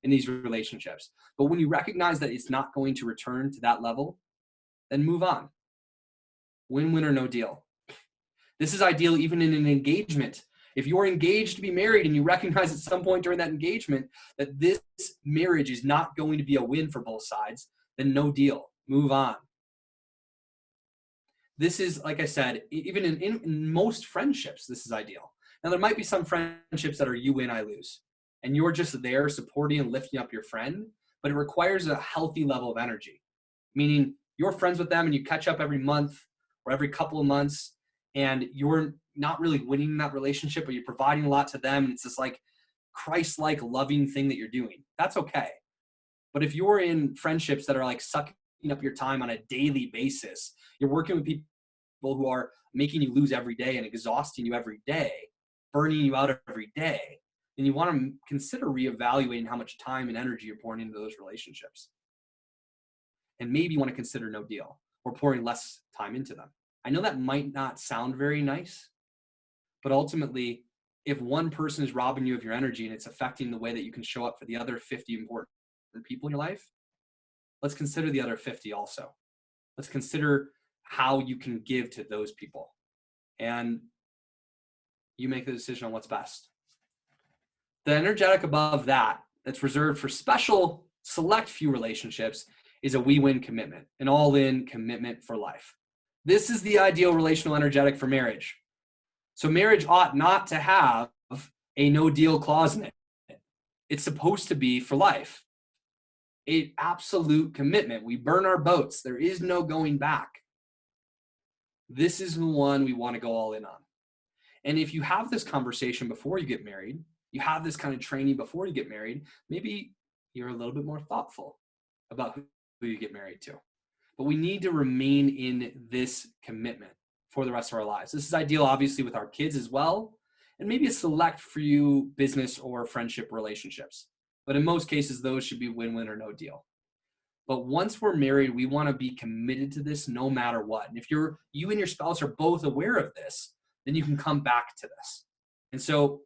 in these relationships. But when you recognize that it's not going to return to that level, then move on. Win-win or no deal. This is ideal even in an engagement. If you're engaged to be married and you recognize at some point during that engagement that this marriage is not going to be a win for both sides, then no deal. Move on. This is, like I said, even in most friendships, this is ideal. Now, there might be some friendships that are you win, I lose, and you're just there supporting and lifting up your friend, but it requires a healthy level of energy, meaning you're friends with them and you catch up every month or every couple of months, and you're not really winning in that relationship, but you're providing a lot to them. And it's this like Christ-like loving thing that you're doing. That's okay. But if you're in friendships that are like sucking up your time on a daily basis, you're working with people who are making you lose every day and exhausting you every day, burning you out every day, then you want to consider reevaluating how much time and energy you're pouring into those relationships. And maybe you want to consider no deal or pouring less time into them. I know that might not sound very nice, but ultimately, if one person is robbing you of your energy and it's affecting the way that you can show up for the other 50 important people in your life, let's consider the other 50 also. Let's consider how you can give to those people. And you make the decision on what's best. The energetic above that, that's reserved for special, select few relationships, is a we-win commitment, an all-in commitment for life. This is the ideal relational energetic for marriage. So marriage ought not to have a no-deal clause in it. It's supposed to be for life. An absolute commitment. We burn our boats. There is no going back. This is the one we want to go all in on. And if you have this conversation before you get married, you have this kind of training before you get married, maybe you're a little bit more thoughtful about who you get married to. But we need to remain in this commitment for the rest of our lives. This is ideal, obviously, with our kids as well, and maybe a select few business or friendship relationships. But in most cases, those should be win-win or no deal. But once we're married, we want to be committed to this no matter what. And if you and your spouse are both aware of this, then you can come back to this. And so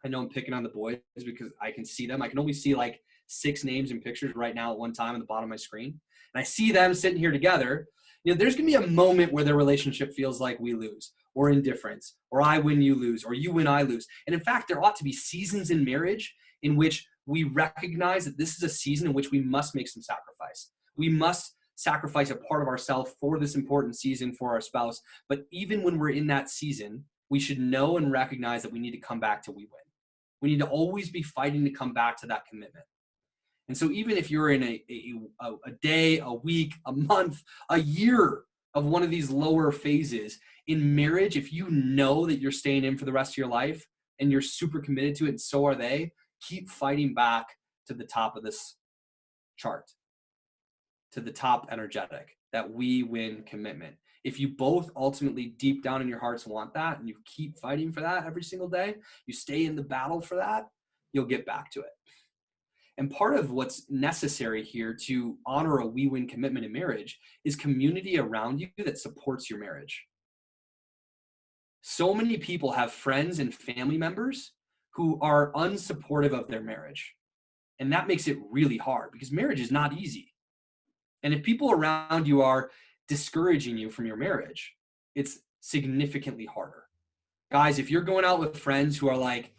I know I'm picking on the boys because I can see them. I can only see like 6 names and pictures right now at one time on the bottom of my screen. And I see them sitting here together. You know, there's going to be a moment where their relationship feels like we lose or indifference, or I win, you lose, or you win, I lose. And in fact, there ought to be seasons in marriage in which we recognize that this is a season in which we must make some sacrifice. We must sacrifice a part of ourselves for this important season for our spouse. But even when we're in that season, we should know and recognize that we need to come back to we win. We need to always be fighting to come back to that commitment. And so even if you're in a day, a week, a month, a year of one of these lower phases in marriage, if you know that you're staying in for the rest of your life and you're super committed to it, and so are they, keep fighting back to the top of this chart, to the top energetic, that we win commitment. If you both ultimately deep down in your hearts want that and you keep fighting for that every single day, you stay in the battle for that, you'll get back to it. And part of what's necessary here to honor a we win commitment in marriage is community around you that supports your marriage. So many people have friends and family members who are unsupportive of their marriage. And that makes it really hard because marriage is not easy. And if people around you are discouraging you from your marriage, it's significantly harder. Guys, if you're going out with friends who are like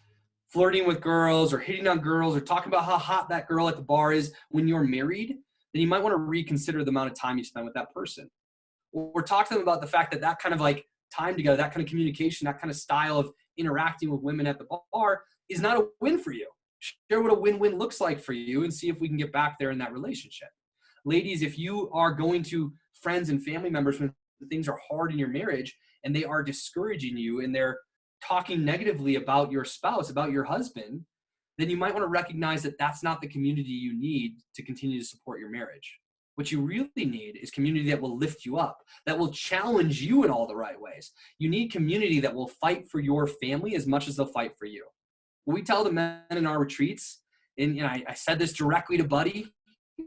flirting with girls or hitting on girls or talking about how hot that girl at the bar is when you're married, then you might want to reconsider the amount of time you spend with that person. Or talk to them about the fact that that kind of like time together, that kind of communication, that kind of style of interacting with women at the bar is not a win for you. Share what a win-win looks like for you and see if we can get back there in that relationship. Ladies, if you are going to friends and family members when things are hard in your marriage and they are discouraging you and they're talking negatively about your spouse, about your husband, then you might want to recognize that that's not the community you need to continue to support your marriage. What you really need is community that will lift you up, that will challenge you in all the right ways. You need community that will fight for your family as much as they'll fight for you. When we tell the men in our retreats, and I said this directly to Buddy,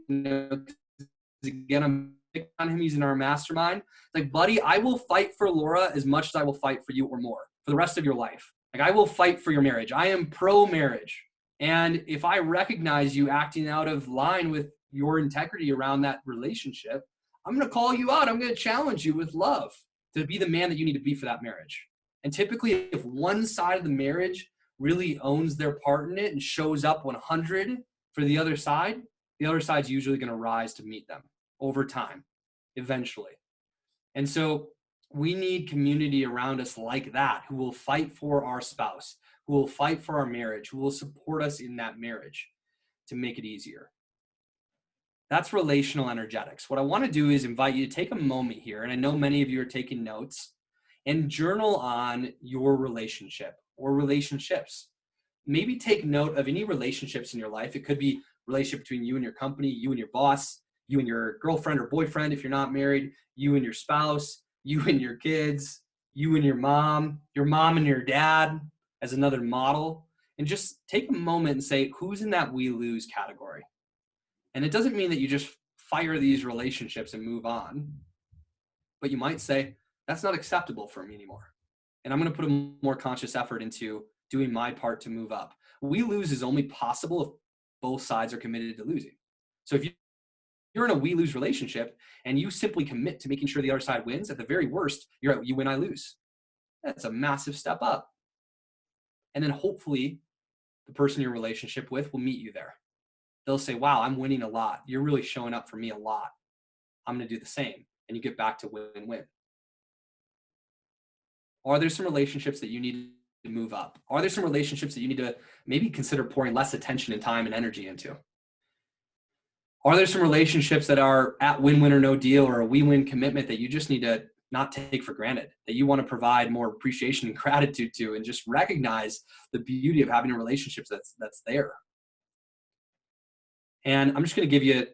again, I'm picking on him, he's in our mastermind. Like, Buddy, I will fight for Laura as much as I will fight for you or more for the rest of your life. Like, I will fight for your marriage. I am pro-marriage. And if I recognize you acting out of line with your integrity around that relationship, I'm going to call you out. I'm going to challenge you with love to be the man that you need to be for that marriage. And typically, if one side of the marriage really owns their part in it and shows up 100 for the other side's usually going to rise to meet them over time, eventually. And so We need community around us like that, who will fight for our spouse, who will fight for our marriage, who will support us in that marriage to make it easier. That's relational energetics. What I want to do is invite you to take a moment here, and I know many of you are taking notes, and journal on your relationship or relationships. Maybe take note of any relationships in your life. It could be relationship between you and your company, you and your boss, you and your girlfriend or boyfriend if you're not married, you and your spouse, you and your kids, you and your mom and your dad as another model. And just take a moment and say, who's in that we lose category? And it doesn't mean that you just fire these relationships and move on, but you might say, that's not acceptable for me anymore. And I'm going to put a more conscious effort into doing my part to move up. We lose is only possible if both sides are committed to losing. So if you're in a we lose relationship and you simply commit to making sure the other side wins, at the very worst, you're at you win, I lose. That's a massive step up. And then hopefully the person you're in a relationship with will meet you there. They'll say, wow, I'm winning a lot. You're really showing up for me a lot. I'm going to do the same. And you get back to win-win. Are there some relationships that you need to move up? Are there some relationships that you need to maybe consider pouring less attention and time and energy into? Are there some relationships that are at win-win or no deal or a we-win commitment that you just need to not take for granted, that you want to provide more appreciation and gratitude to, and just recognize the beauty of having a relationship that's there? And I'm just going to give you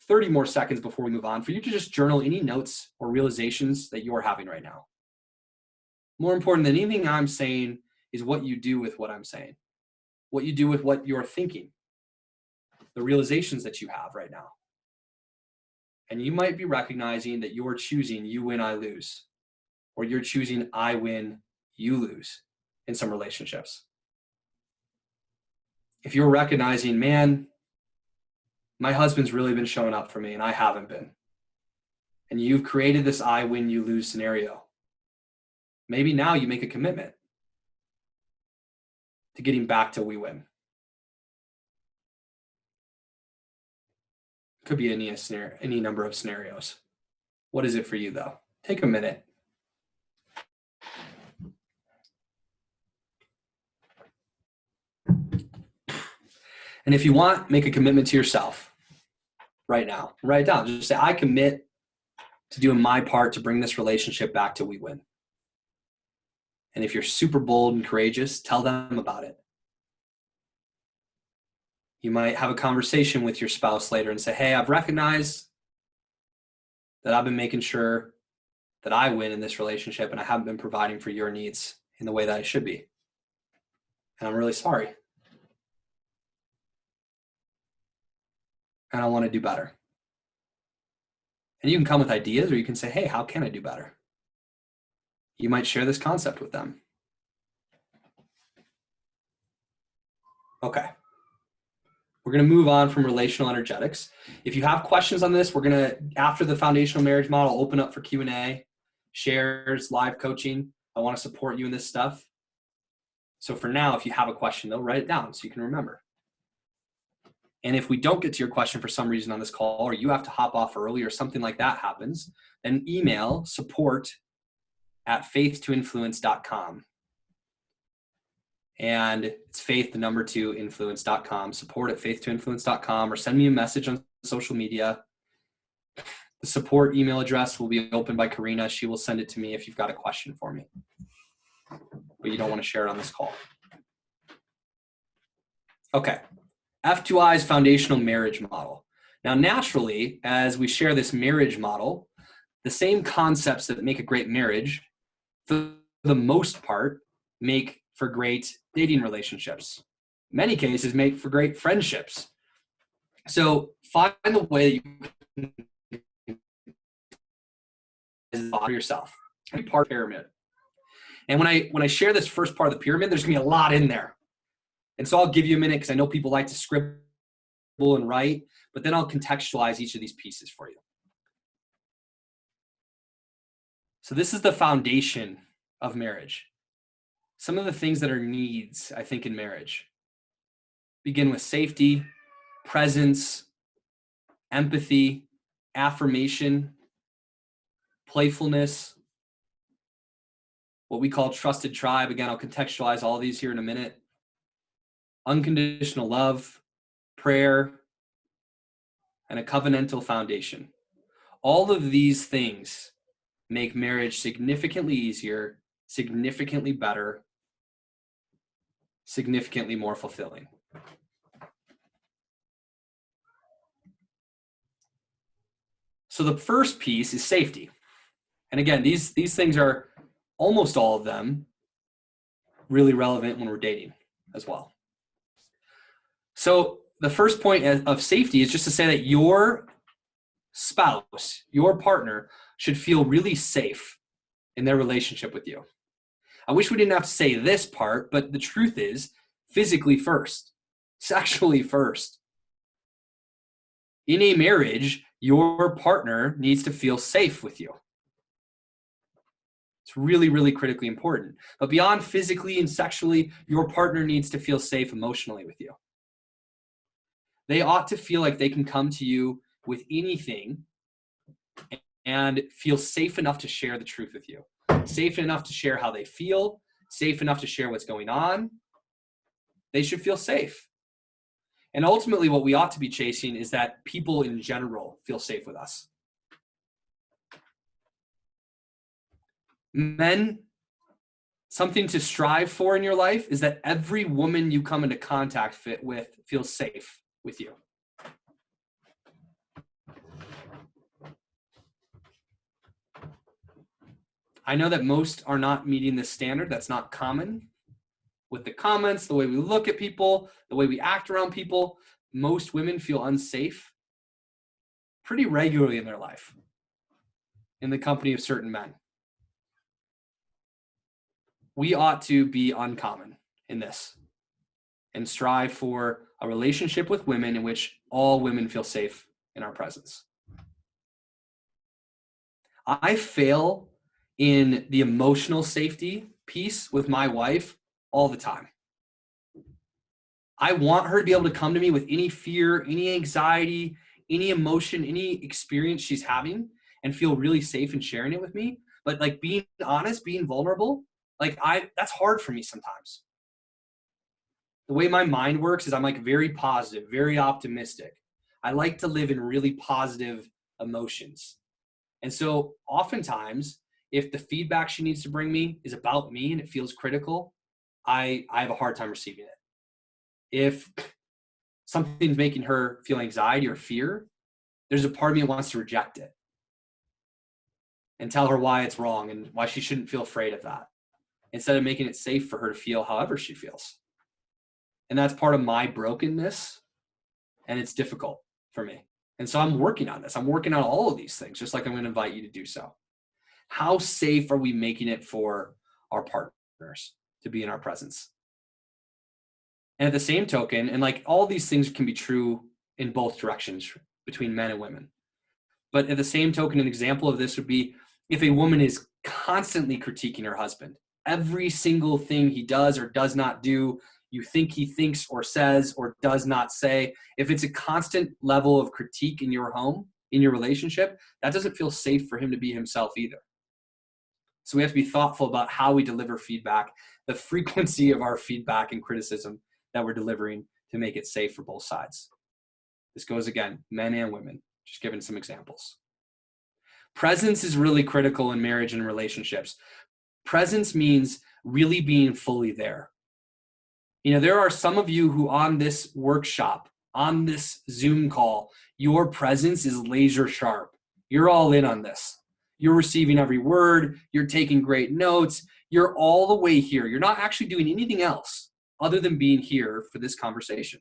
30 more seconds before we move on for you to just journal any notes or realizations that you're having right now. More important than anything I'm saying is what you do with what I'm saying, what you do with what you're thinking, the realizations that you have right now. And you might be recognizing that you're choosing you win, I lose, or you're choosing I win, you lose in some relationships. If you're recognizing, man, my husband's really been showing up for me and I haven't been, and you've created this I win, you lose scenario, maybe now you make a commitment to getting back to we win. Could be any number of scenarios. What is it for you though? Take a minute. And if you want, make a commitment to yourself right now. Write it down. Just say, I commit to doing my part to bring this relationship back to we win. And if you're super bold and courageous, tell them about it. You might have a conversation with your spouse later and say, hey, I've recognized that I've been making sure that I win in this relationship and I haven't been providing for your needs in the way that I should be. And I'm really sorry. And I want to do better. And you can come with ideas, or you can say, hey, how can I do better? You might share this concept with them. Okay. We're going to move on from relational energetics. If you have questions on this, we're going to, after the foundational marriage model, open up for Q&A, shares, live coaching. I want to support you in this stuff. So for now, if you have a question, though, write it down so you can remember. And if we don't get to your question for some reason on this call, or you have to hop off early or something like that happens, then email support@faith2influence.com. And it's faith2influence.com, support@faith2influence.com, or send me a message on social media. The support email address will be opened by Karina. She will send it to me if you've got a question for me, but you don't want to share it on this call. Okay. F2I's foundational marriage model. Now, naturally, as we share this marriage model, the same concepts that make a great marriage, for the most part, make for great dating relationships. In many cases, make for great friendships. So find a way that you can for yourself. Part pyramid. And when I share this first part of the pyramid, there's gonna be a lot in there. And so I'll give you a minute because I know people like to scribble and write, but then I'll contextualize each of these pieces for you. So this is the foundation of marriage. Some of the things that are needs, I think, in marriage begin with safety, presence, empathy, affirmation, playfulness, what we call trusted tribe. Again, I'll contextualize all these here in a minute. Unconditional love, prayer, and a covenantal foundation. All of these things make marriage significantly easier, significantly better, significantly more fulfilling. So the first piece is safety. And again, these things are almost all of them really relevant when we're dating as well. So the first point of safety is just to say that your spouse, your partner, should feel really safe in their relationship with you. I wish we didn't have to say this part, but the truth is physically first, sexually first. In a marriage, your partner needs to feel safe with you. It's really, really critically important. But beyond physically and sexually, your partner needs to feel safe emotionally with you. They ought to feel like they can come to you with anything and feel safe enough to share the truth with you. Safe enough to share how they feel, safe enough to share what's going on. They should feel safe. And ultimately, what we ought to be chasing is that people in general feel safe with us. Men, something to strive for in your life is that every woman you come into contact with feels safe with you. I know that most are not meeting this standard. That's not common. With the comments, the way we look at people, the way we act around people, most women feel unsafe pretty regularly in their life in the company of certain men. We ought to be uncommon in this and strive for a relationship with women in which all women feel safe in our presence. I fail in the emotional safety piece with my wife all the time. I want her to be able to come to me with any fear, any anxiety, any emotion, any experience she's having and feel really safe in sharing it with me. But like being honest, being vulnerable, that's hard for me sometimes. The way my mind works is I'm like very positive, very optimistic. I like to live in really positive emotions. And so oftentimes, if the feedback she needs to bring me is about me and it feels critical, I have a hard time receiving it. If something's making her feel anxiety or fear, there's a part of me that wants to reject it and tell her why it's wrong and why she shouldn't feel afraid of that, instead of making it safe for her to feel however she feels. And that's part of my brokenness, and it's difficult for me. And so I'm working on this. I'm working on all of these things, just like I'm going to invite you to do so. How safe are we making it for our partners to be in our presence? And at the same token, and like all these things can be true in both directions between men and women. But at the same token, an example of this would be if a woman is constantly critiquing her husband, every single thing he does or does not do, you think he thinks or says or does not say, if it's a constant level of critique in your home, in your relationship, that doesn't feel safe for him to be himself either. So we have to be thoughtful about how we deliver feedback, the frequency of our feedback and criticism that we're delivering to make it safe for both sides. This goes again, men and women, just giving some examples. Presence is really critical in marriage and relationships. Presence means really being fully there. You know, there are some of you who on this workshop, on this Zoom call, your presence is laser sharp. You're all in on this. You're receiving every word. You're taking great notes. You're all the way here. You're not actually doing anything else other than being here for this conversation.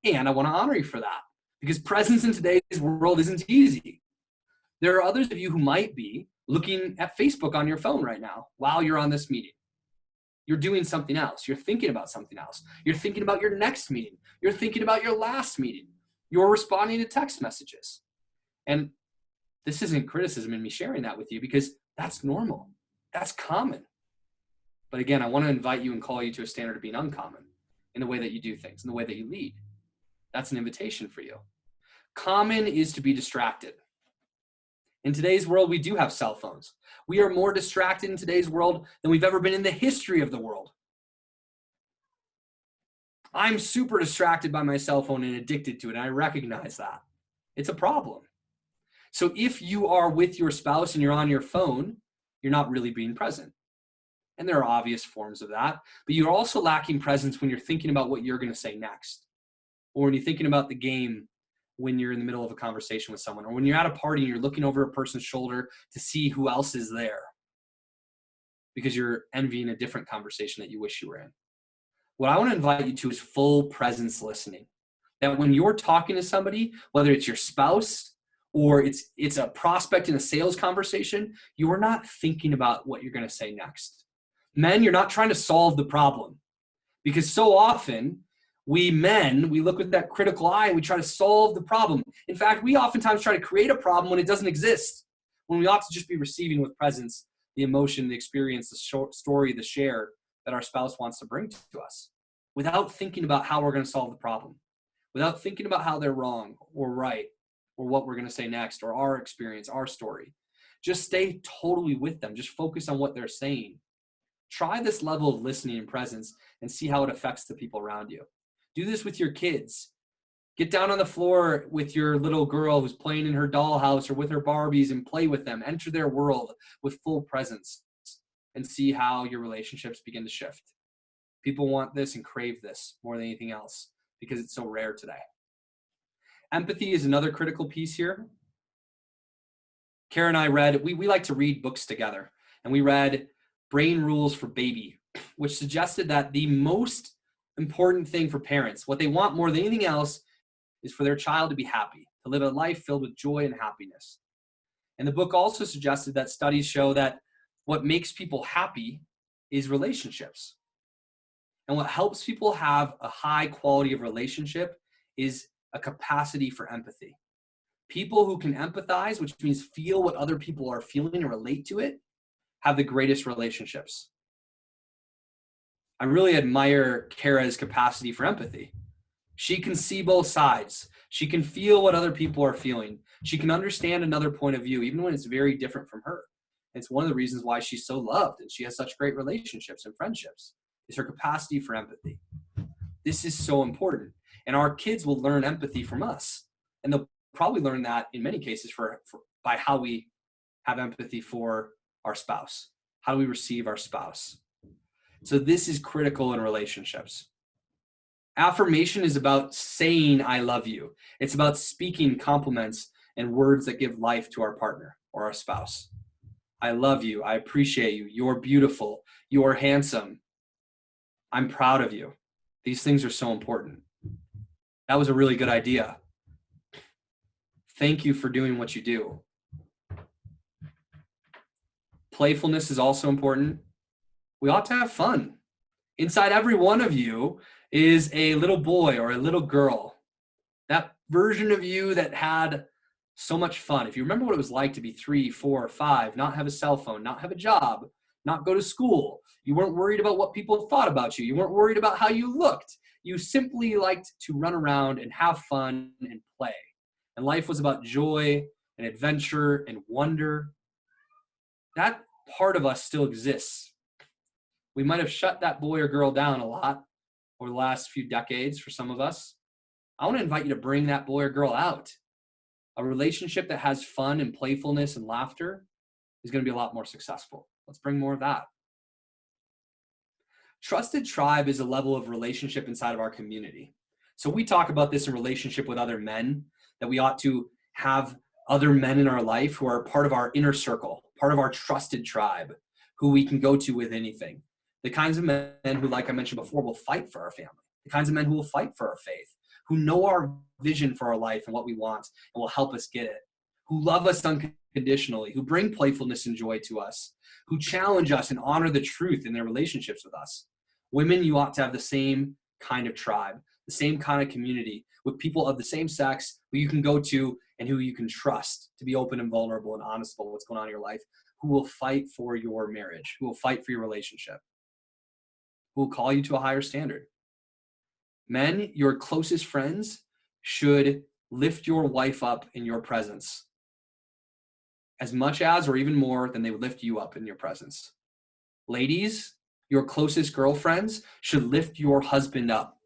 And I want to honor you for that, because presence in today's world isn't easy. There are others of you who might be looking at Facebook on your phone right now while you're on this meeting. You're doing something else. You're thinking about something else. You're thinking about your next meeting. You're thinking about your last meeting. You're responding to text messages. And this isn't criticism in me sharing that with you, because that's normal. That's common. But again, I want to invite you and call you to a standard of being uncommon in the way that you do things, in the way that you lead. That's an invitation for you. Common is to be distracted. In today's world, we do have cell phones. We are more distracted in today's world than we've ever been in the history of the world. I'm super distracted by my cell phone and addicted to it, and I recognize that. It's a problem. So if you are with your spouse and you're on your phone, you're not really being present. And there are obvious forms of that, but you're also lacking presence when you're thinking about what you're going to say next, or when you're thinking about the game when you're in the middle of a conversation with someone, or when you're at a party and you're looking over a person's shoulder to see who else is there because you're envying a different conversation that you wish you were in. What I want to invite you to is full presence listening. That when you're talking to somebody, whether it's your spouse or it's a prospect in a sales conversation, you are not thinking about what you're going to say next. Men, you're not trying to solve the problem, because so often we look with that critical eye and we try to solve the problem. In fact, we oftentimes try to create a problem when it doesn't exist, when we ought to just be receiving with presence the emotion, the experience, the short story, the share that our spouse wants to bring to us, without thinking about how we're going to solve the problem, without thinking about how they're wrong or right, or what we're going to say next, or our experience, our story. Just stay totally with them. Just focus on what they're saying. Try this level of listening and presence and see how it affects the people around you. Do this with your kids. Get down on the floor with your little girl who's playing in her dollhouse or with her Barbies and play with them. Enter their world with full presence and see how your relationships begin to shift. People want this and crave this more than anything else because it's so rare today. Empathy is another critical piece here. Kara and I we like to read books together, and we read Brain Rules for Baby, which suggested that the most important thing for parents, what they want more than anything else, is for their child to be happy, to live a life filled with joy and happiness. And the book also suggested that studies show that what makes people happy is relationships. And what helps people have a high quality of relationship is a capacity for empathy. People who can empathize, which means feel what other people are feeling and relate to it, have the greatest relationships. I really admire Kara's capacity for empathy. She can see both sides. She can feel what other people are feeling. She can understand another point of view, even when it's very different from her. It's one of the reasons why she's so loved and she has such great relationships and friendships, is her capacity for empathy. This is so important. And our kids will learn empathy from us. And they'll probably learn that in many cases by how we have empathy for our spouse. How do we receive our spouse? So this is critical in relationships. Affirmation is about saying, I love you. It's about speaking compliments and words that give life to our partner or our spouse. I love you. I appreciate you. You're beautiful. You're handsome. I'm proud of you. These things are so important. That was a really good idea. Thank you for doing what you do. Playfulness is also important. We ought to have fun. Inside every one of you is a little boy or a little girl. That version of you that had so much fun. If you remember what it was like to be 3, 4, 5, not have a cell phone, not have a job, not go to school. You weren't worried about what people thought about you. You weren't worried about how you looked. You simply liked to run around and have fun and play. And life was about joy and adventure and wonder. That part of us still exists. We might have shut that boy or girl down a lot over the last few decades for some of us. I want to invite you to bring that boy or girl out. A relationship that has fun and playfulness and laughter is going to be a lot more successful. Let's bring more of that. Trusted tribe is a level of relationship inside of our community. So we talk about this in relationship with other men, that we ought to have other men in our life who are part of our inner circle, part of our trusted tribe, who we can go to with anything. The kinds of men who, like I mentioned before, will fight for our family. The kinds of men who will fight for our faith, who know our vision for our life and what we want and will help us get it, who love us unconditionally, who bring playfulness and joy to us, who challenge us and honor the truth in their relationships with us. Women, you ought to have the same kind of tribe, the same kind of community with people of the same sex who you can go to and who you can trust to be open and vulnerable and honest about what's going on in your life, who will fight for your marriage, who will fight for your relationship, who will call you to a higher standard. Men, your closest friends should lift your wife up in your presence. as much as or even more than they would lift you up in your presence. Ladies, your closest girlfriends should lift your husband up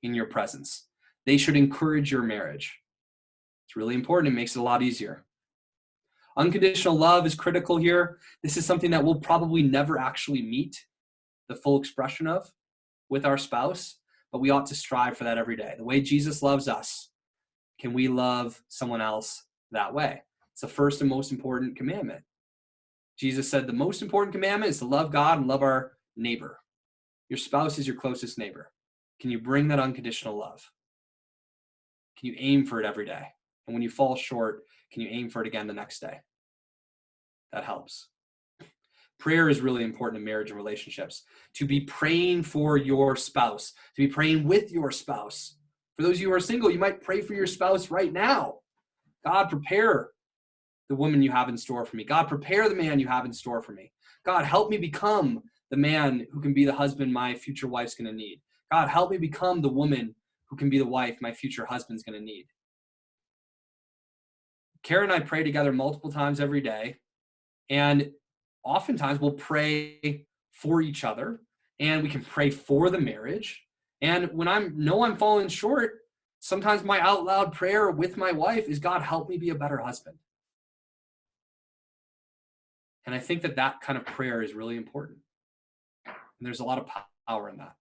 in your presence. They should encourage your marriage. It's really important. It makes it a lot easier. Unconditional love is critical here. This is something that we'll probably never actually meet the full expression of with our spouse, but we ought to strive for that every day. The way Jesus loves us, can we love someone else that way? It's the first and most important commandment. Jesus said the most important commandment is to love God and love our neighbor. Your spouse is your closest neighbor. Can you bring that unconditional love? Can you aim for it every day? And when you fall short, can you aim for it again the next day? That helps. Prayer is really important in marriage and relationships. To be praying for your spouse, to be praying with your spouse. For those of you who are single, you might pray for your spouse right now. God, prepare the woman you have in store for me. God, prepare the man you have in store for me. God, help me become the man who can be the husband my future wife's going to need. God, help me become the woman who can be the wife my future husband's going to need. Kara and I pray together multiple times every day, and oftentimes we'll pray for each other, and we can pray for the marriage. And when I'm falling short, sometimes my out loud prayer with my wife is, God, help me be a better husband. And I think that kind of prayer is really important. And there's a lot of power in that.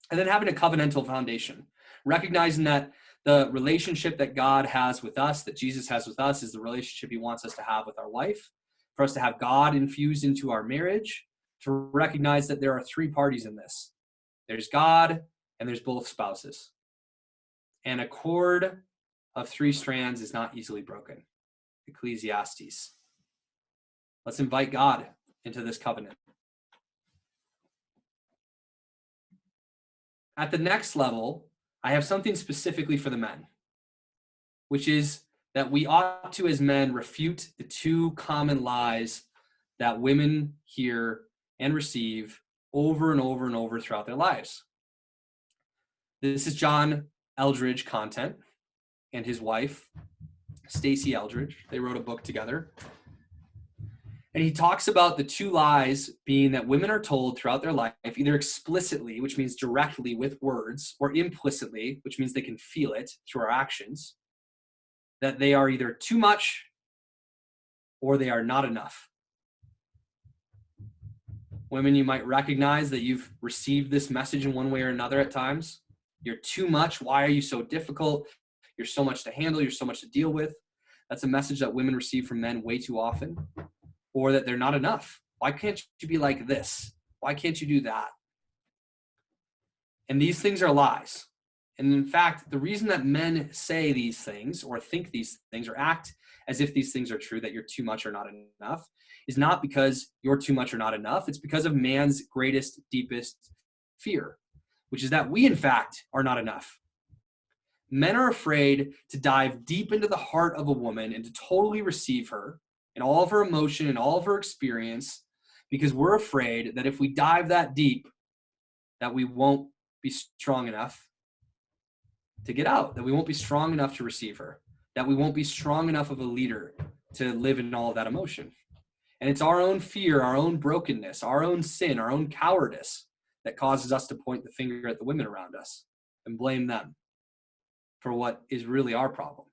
And then having a covenantal foundation, recognizing that the relationship that God has with us, that Jesus has with us, is the relationship he wants us to have with our wife, for us to have God infused into our marriage, to recognize that there are three parties in this. There's God and there's both spouses. And a cord of three strands is not easily broken. Ecclesiastes. Let's invite God into this covenant. At the next level, I have something specifically for the men, which is that we ought to, as men, refute the two common lies that women hear and receive over and over and over throughout their lives. This is John Eldredge content and his wife, Stacy Eldredge. They wrote a book together. And he talks about the two lies being that women are told throughout their life, either explicitly, which means directly with words, or implicitly, which means they can feel it through our actions, that they are either too much or they are not enough. Women, you might recognize that you've received this message in one way or another at times. You're too much. Why are you so difficult? You're so much to handle. You're so much to deal with. That's a message that women receive from men way too often. Or that they're not enough. Why can't you be like this? Why can't you do that? And these things are lies. And in fact, the reason that men say these things or think these things or act as if these things are true, that you're too much or not enough, is not because you're too much or not enough. It's because of man's greatest, deepest fear, which is that we, in fact, are not enough. Men are afraid to dive deep into the heart of a woman and to totally receive her and all of her emotion and all of her experience, because we're afraid that if we dive that deep, that we won't be strong enough to get out, that we won't be strong enough to receive her, that we won't be strong enough of a leader to live in all of that emotion. And it's our own fear, our own brokenness, our own sin, our own cowardice that causes us to point the finger at the women around us and blame them for what is really our problem.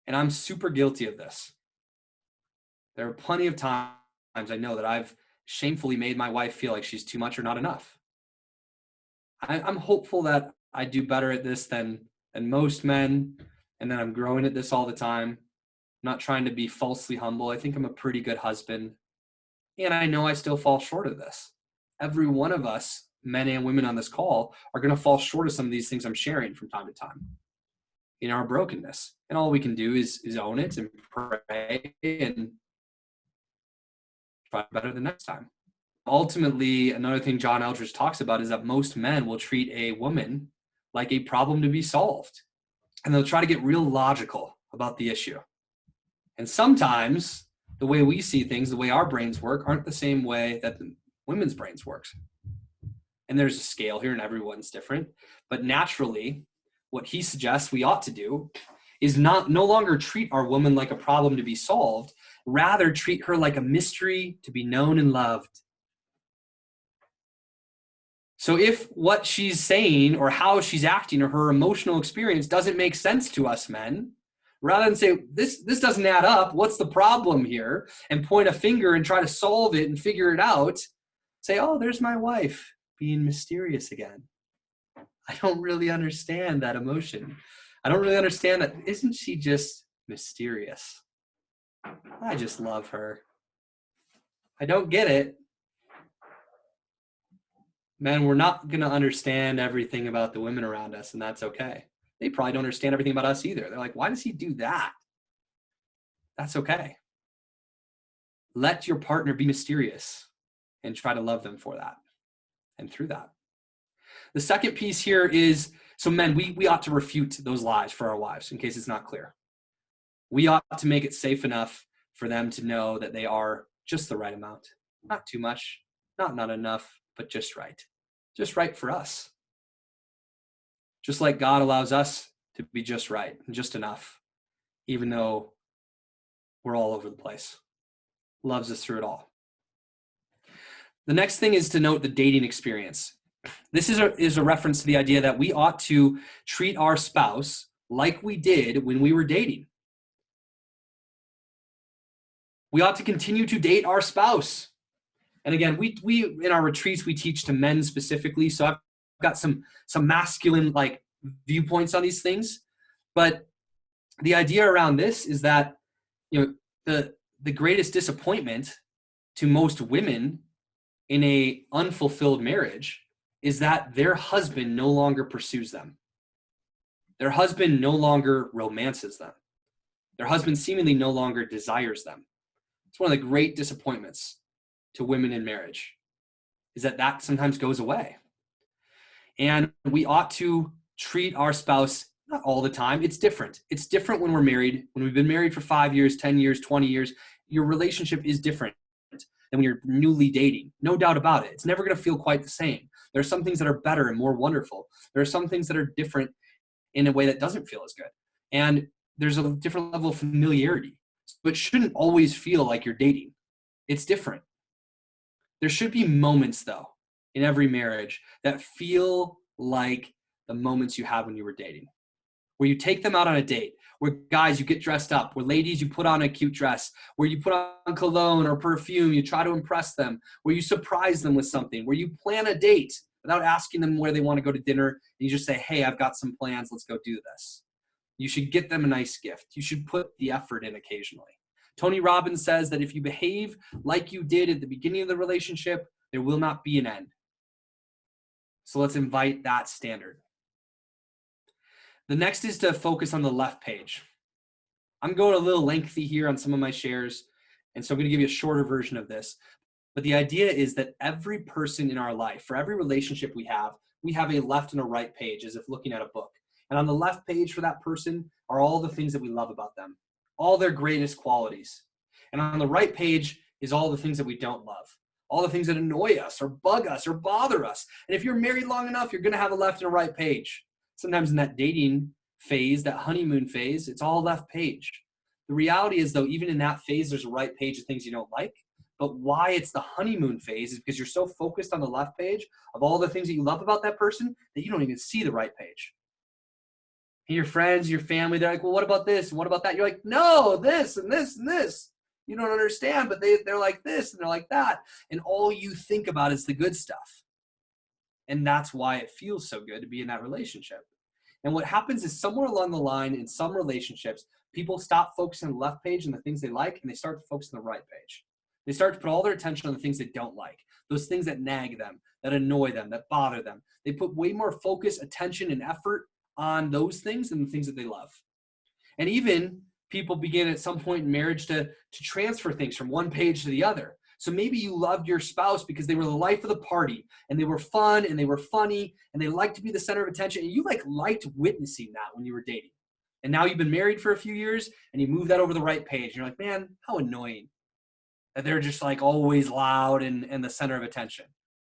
And I'm super guilty of this. There are plenty of times I know that I've shamefully made my wife feel like she's too much or not enough. I'm hopeful that I do better at this than most men, and that I'm growing at this all the time. I'm not trying to be falsely humble. I think I'm a pretty good husband. And I know I still fall short of this. Every one of us, men and women on this call, are going to fall short of some of these things I'm sharing from time to time in our brokenness. And all we can do is own it and pray and try better the next time. Ultimately, another thing John Eldredge talks about is that most men will treat a woman like a problem to be solved. And they'll try to get real logical about the issue. And sometimes the way we see things, the way our brains work, aren't the same way that the women's brains work. And there's a scale here and everyone's different. But naturally, what he suggests we ought to do is no longer treat our woman like a problem to be solved, rather treat her like a mystery to be known and loved. So if what she's saying or how she's acting or her emotional experience doesn't make sense to us men, rather than say, this doesn't add up, what's the problem here? And point a finger and try to solve it and figure it out, say, oh, there's my wife being mysterious again. I don't really understand that emotion. I don't really understand that. Isn't she just mysterious? I just love her. I don't get it. Men, we're not going to understand everything about the women around us, and that's okay. They probably don't understand everything about us either. They're like, why does he do that? That's okay. Let your partner be mysterious and try to love them for that and through that. The second piece here is, so men, we ought to refute those lies for our wives in case it's not clear. We ought to make it safe enough for them to know that they are just the right amount. Not too much, not enough, but just right. Just right for us. Just like God allows us to be just right and just enough, even though we're all over the place. Loves us through it all. The next thing is to note the dating experience. This is a reference to the idea that we ought to treat our spouse like we did when we were dating. We ought to continue to date our spouse. And again, we in our retreats, we teach to men specifically. So I've got some masculine like viewpoints on these things. But the idea around this is that, you know, the greatest disappointment to most women in a unfulfilled marriage is that their husband no longer pursues them. Their husband no longer romances them. Their husband seemingly no longer desires them. It's one of the great disappointments to women in marriage, is that sometimes goes away. And we ought to treat our spouse, not all the time. It's different. It's different when we're married. When we've been married for 5 years, 10 years, 20 years, your relationship is different than when you're newly dating. No doubt about it. It's never going to feel quite the same. There are some things that are better and more wonderful. There are some things that are different in a way that doesn't feel as good. And there's a different level of familiarity. So it shouldn't always feel like you're dating. It's different. There should be moments, though, in every marriage that feel like the moments you had when you were dating, where you take them out on a date, where guys, you get dressed up, where ladies, you put on a cute dress, where you put on cologne or perfume, you try to impress them, where you surprise them with something, where you plan a date without asking them where they want to go to dinner, and you just say, hey, I've got some plans, let's go do this. You should get them a nice gift. You should put the effort in occasionally. Tony Robbins says that if you behave like you did at the beginning of the relationship, there will not be an end. So let's invite that standard. The next is to focus on the left page. I'm going a little lengthy here on some of my shares, and so I'm going to give you a shorter version of this. But the idea is that every person in our life, for every relationship we have a left and a right page as if looking at a book. And on the left page for that person are all the things that we love about them, all their greatest qualities. And on the right page is all the things that we don't love, all the things that annoy us or bug us or bother us. And if you're married long enough, you're going to have a left and a right page. Sometimes in that dating phase, that honeymoon phase, it's all left page. The reality is, though, even in that phase, there's a right page of things you don't like. But why it's the honeymoon phase is because you're so focused on the left page of all the things that you love about that person that you don't even see the right page. And your friends, your family, they're like, well, what about this? And what about that? You're like, no, this and this and this. You don't understand, but they're like this and they're like that. And all you think about is the good stuff. And that's why it feels so good to be in that relationship. And what happens is somewhere along the line in some relationships, people stop focusing on the left page and the things they like, and they start to focus on the right page. They start to put all their attention on the things they don't like, those things that nag them, that annoy them, that bother them. They put way more focus, attention, and effort on those things than the things that they love. And even people begin at some point in marriage to transfer things from one page to the other. So maybe you loved your spouse because they were the life of the party and they were fun and they were funny and they liked to be the center of attention, and you liked witnessing that when you were dating. And now you've been married for a few years and you move that over the right page. And you're like, man, how annoying that they're just like always loud and the center of attention.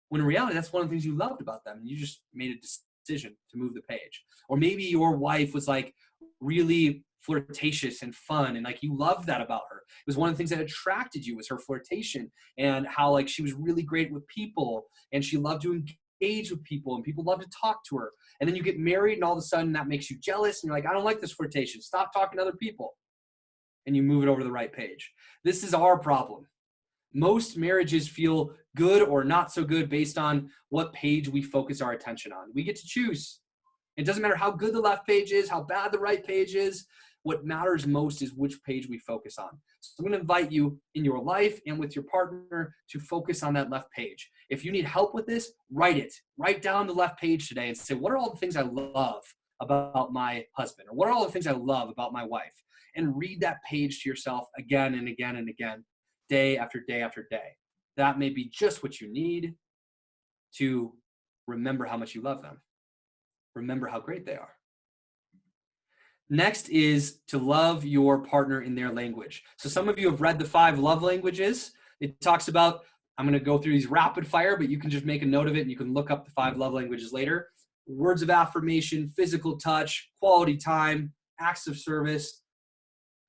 When in reality, that's one of the things you loved about them. And you just made a decision to move the page. Or maybe your wife was like really flirtatious and fun, and like you loved that about her. It was one of the things that attracted you was her flirtation and how like she was really great with people and she loved to engage with people and people love to talk to her. And then you get married and all of a sudden that makes you jealous and you're like, I don't like this flirtation. Stop talking to other people. And you move it over to the right page. This is our problem. Most marriages feel good or not so good based on what page we focus our attention on. We get to choose. It doesn't matter how good the left page is, how bad the right page is. What matters most is which page we focus on. So I'm going to invite you in your life and with your partner to focus on that left page. If you need help with this, write it. Write down the left page today and say, what are all the things I love about my husband? Or what are all the things I love about my wife? And read that page to yourself again and again and again, day after day after day. That may be just what you need to remember how much you love them. Remember how great they are. Next is to love your partner in their language. So some of you have read the 5 love languages. It talks about, I'm going to go through these rapid fire, but you can just make a note of it and you can look up the 5 love languages later. Words of affirmation, physical touch, quality time, acts of service,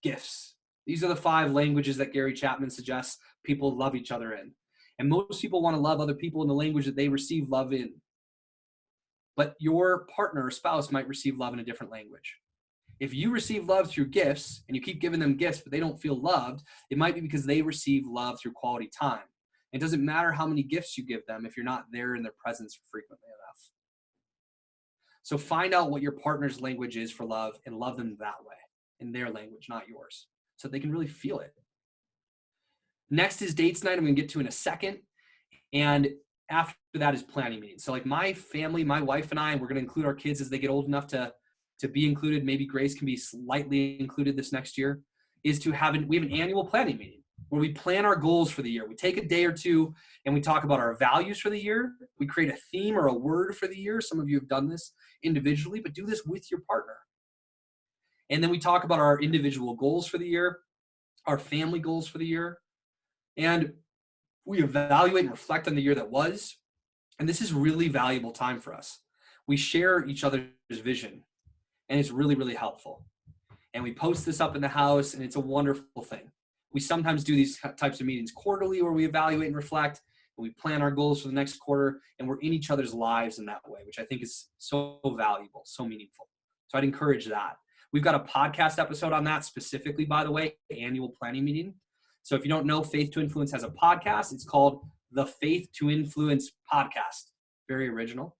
gifts. These are the 5 languages that Gary Chapman suggests people love each other in. And most people want to love other people in the language that they receive love in. But your partner or spouse might receive love in a different language. If you receive love through gifts and you keep giving them gifts, but they don't feel loved, it might be because they receive love through quality time. It doesn't matter how many gifts you give them if you're not there in their presence frequently enough. So find out what your partner's language is for love and love them that way, in their language, not yours, so they can really feel it. Next is dates night. I'm going to get to in a second. And after that is planning meetings. So like my family, my wife and I, we're going to include our kids as they get old enough to be included. Maybe Grace can be slightly included this next year, is to we have an annual planning meeting where we plan our goals for the year. We take a day or two and we talk about our values for the year. We create a theme or a word for the year. Some of you have done this individually, but do this with your partner. And then we talk about our individual goals for the year, our family goals for the year, and we evaluate and reflect on the year that was. And this is really valuable time for us. We share each other's vision, and it's really, really helpful. And we post this up in the house, and it's a wonderful thing. We sometimes do these types of meetings quarterly where we evaluate and reflect, and we plan our goals for the next quarter, and we're in each other's lives in that way, which I think is so valuable, so meaningful. So I'd encourage that. We've got a podcast episode on that specifically, by the way, annual planning meeting. So if you don't know, Faith to Influence has a podcast. It's called the Faith to Influence Podcast. Very original.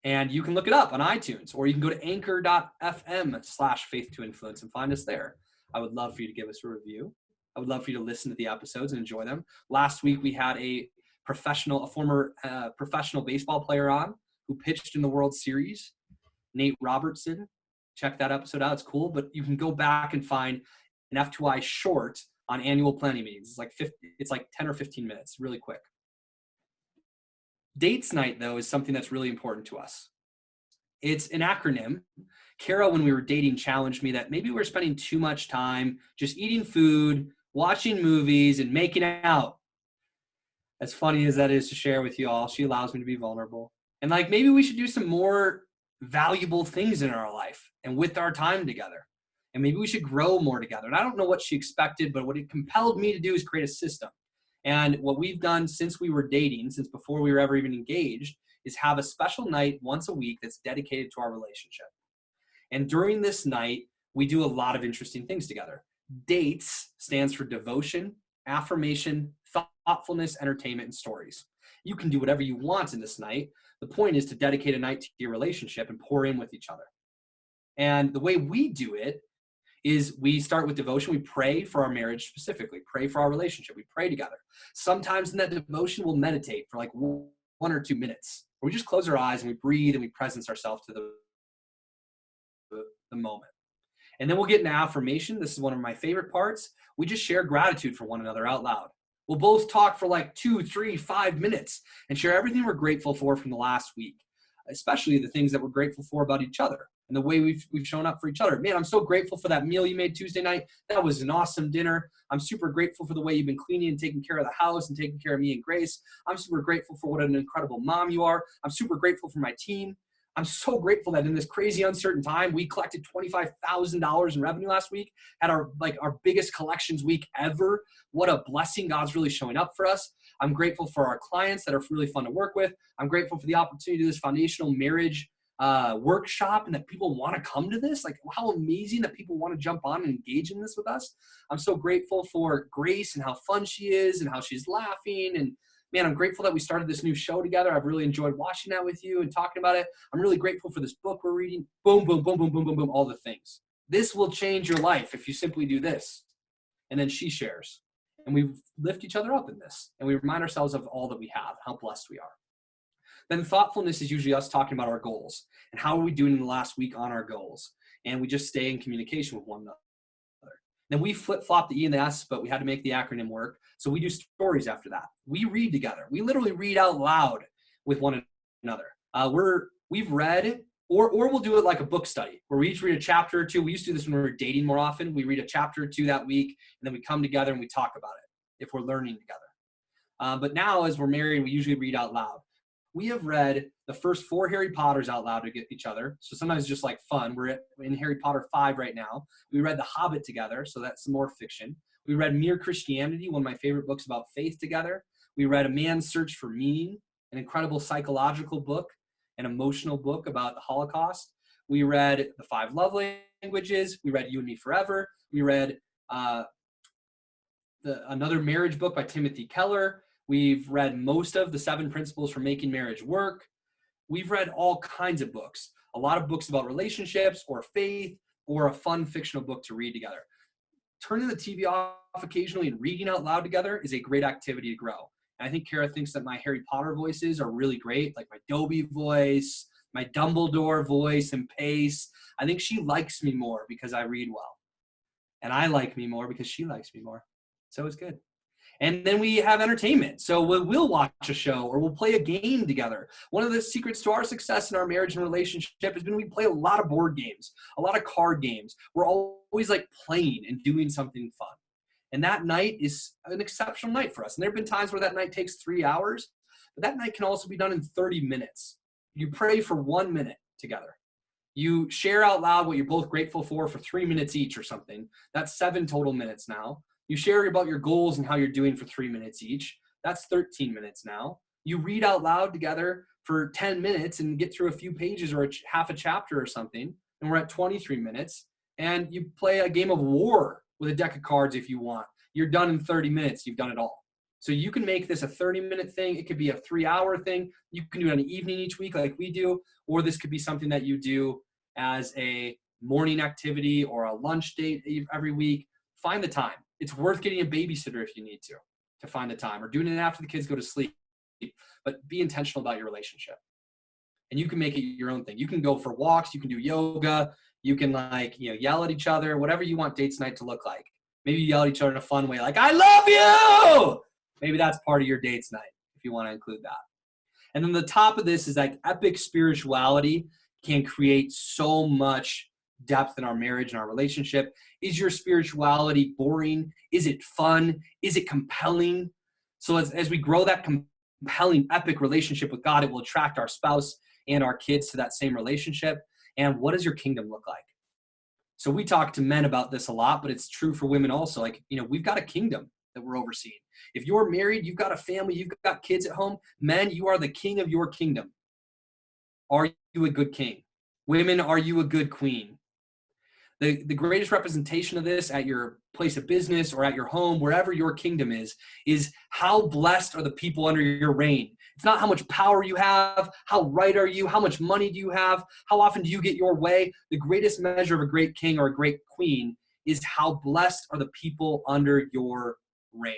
And you can look it up on iTunes, or you can go to anchor.fm/faith to influence and find us there. I would love for you to give us a review. I would love for you to listen to the episodes and enjoy them. Last week, we had a former professional baseball player on who pitched in the World Series, Nate Robertson. Check that episode out. It's cool, but you can go back and find an F2I short on annual planning meetings. It's like 10 or 15 minutes, really quick. Dates night, though, is something that's really important to us. It's an acronym. Kara, when we were dating, challenged me that maybe we're spending too much time just eating food, watching movies, and making out. As funny as that is to share with you all, she allows me to be vulnerable. And like maybe we should do some more valuable things in our life and with our time together. And maybe we should grow more together. And I don't know what she expected, but what it compelled me to do is create a system. And what we've done since we were dating, since before we were ever even engaged, is have a special night once a week that's dedicated to our relationship. And during this night, we do a lot of interesting things together. DATES stands for devotion, affirmation, thoughtfulness, entertainment, and stories. You can do whatever you want in this night. The point is to dedicate a night to your relationship and pour in with each other. And the way we do it is we start with devotion. We pray for our marriage specifically, pray for our relationship. We pray together. Sometimes in that devotion, we'll meditate for like 1 or 2 minutes. Or we just close our eyes and we breathe and we presence ourselves to the moment. And then we'll get an affirmation. This is one of my favorite parts. We just share gratitude for one another out loud. We'll both talk for like 2, 3, 5 minutes and share everything we're grateful for from the last week, especially the things that we're grateful for about each other and the way we've shown up for each other. Man, I'm so grateful for that meal you made Tuesday night. That was an awesome dinner. I'm super grateful for the way you've been cleaning and taking care of the house and taking care of me and Grace. I'm super grateful for what an incredible mom you are. I'm super grateful for my team. I'm so grateful that in this crazy uncertain time, we collected $25,000 in revenue last week, had our biggest collections week ever. What a blessing. God's really showing up for us. I'm grateful for our clients that are really fun to work with. I'm grateful for the opportunity to do this foundational marriage workshop and that people want to come to this. Like, how amazing that people want to jump on and engage in this with us. I'm so grateful for Grace and how fun she is and how she's laughing. And man, I'm grateful that we started this new show together. I've really enjoyed watching that with you and talking about it. I'm really grateful for this book we're reading. Boom, boom, boom, boom, boom, boom, boom, all the things. This will change your life if you simply do this. And then she shares. And we lift each other up in this. And we remind ourselves of all that we have, how blessed we are. Then thoughtfulness is usually us talking about our goals and how are we doing in the last week on our goals. And we just stay in communication with one another. Then we flip-flop the E and the S, but we had to make the acronym work. So we do stories after that. We read together. We literally read out loud with one another. We've read, or we'll do it like a book study where we each read a chapter or two. We used to do this when we were dating more often. We read a chapter or two that week, and then we come together and we talk about it if we're learning together. But now as we're married, we usually read out loud. We have read the first 4 Harry Potters out loud to get each other. So sometimes it's just like fun. We're in Harry Potter 5 right now. We read The Hobbit together, so that's some more fiction. We read Mere Christianity, one of my favorite books about faith together. We read A Man's Search for Meaning, an incredible psychological book, an emotional book about the Holocaust. We read The 5 Love Languages. We read You and Me Forever. We read another marriage book by Timothy Keller. We've read most of the 7 Principles for Making Marriage Work. We've read all kinds of books, a lot of books about relationships or faith or a fun fictional book to read together. Turning the TV off occasionally and reading out loud together is a great activity to grow. And I think Kara thinks that my Harry Potter voices are really great, like my Dobby voice, my Dumbledore voice and pace. I think she likes me more because I read well. And I like me more because she likes me more. So it's good. And then we have entertainment. So we'll watch a show or we'll play a game together. One of the secrets to our success in our marriage and relationship has been we play a lot of board games, a lot of card games. We're always like playing and doing something fun. And that night is an exceptional night for us. And there have been times where that night takes 3 hours, but that night can also be done in 30 minutes. You pray for 1 minute together. You share out loud what you're both grateful for 3 minutes each or something. That's 7 total minutes now. You share about your goals and how you're doing for 3 minutes each. That's 13 minutes now. You read out loud together for 10 minutes and get through a few pages or half a chapter or something. And we're at 23 minutes. And you play a game of war with a deck of cards if you want. You're done in 30 minutes. You've done it all. So you can make this a 30-minute thing. It could be a 3-hour thing. You can do it on an evening each week like we do. Or this could be something that you do as a morning activity or a lunch date every week. Find the time. It's worth getting a babysitter if you need to find the time, or doing it after the kids go to sleep. But be intentional about your relationship. And you can make it your own thing. You can go for walks. You can do yoga. You can yell at each other, whatever you want dates night to look like. Maybe you yell at each other in a fun way, like, I love you! Maybe that's part of your dates night if you want to include that. And then the top of this is like epic spirituality can create so much depth in our marriage and our relationship. Is your spirituality boring? Is it fun? Is it compelling? So as we grow that compelling, epic relationship with God, it will attract our spouse and our kids to that same relationship. And what does your kingdom look like? So we talk to men about this a lot, but it's true for women also. We've got a kingdom that we're overseeing. If you're married, you've got a family, you've got kids at home. Men, you are the king of your kingdom. Are you a good king? Women, are you a good queen? The greatest representation of this at your place of business or at your home, wherever your kingdom is how blessed are the people under your reign. It's not how much power you have, how right are you, how much money do you have, how often do you get your way. The greatest measure of a great king or a great queen is how blessed are the people under your reign.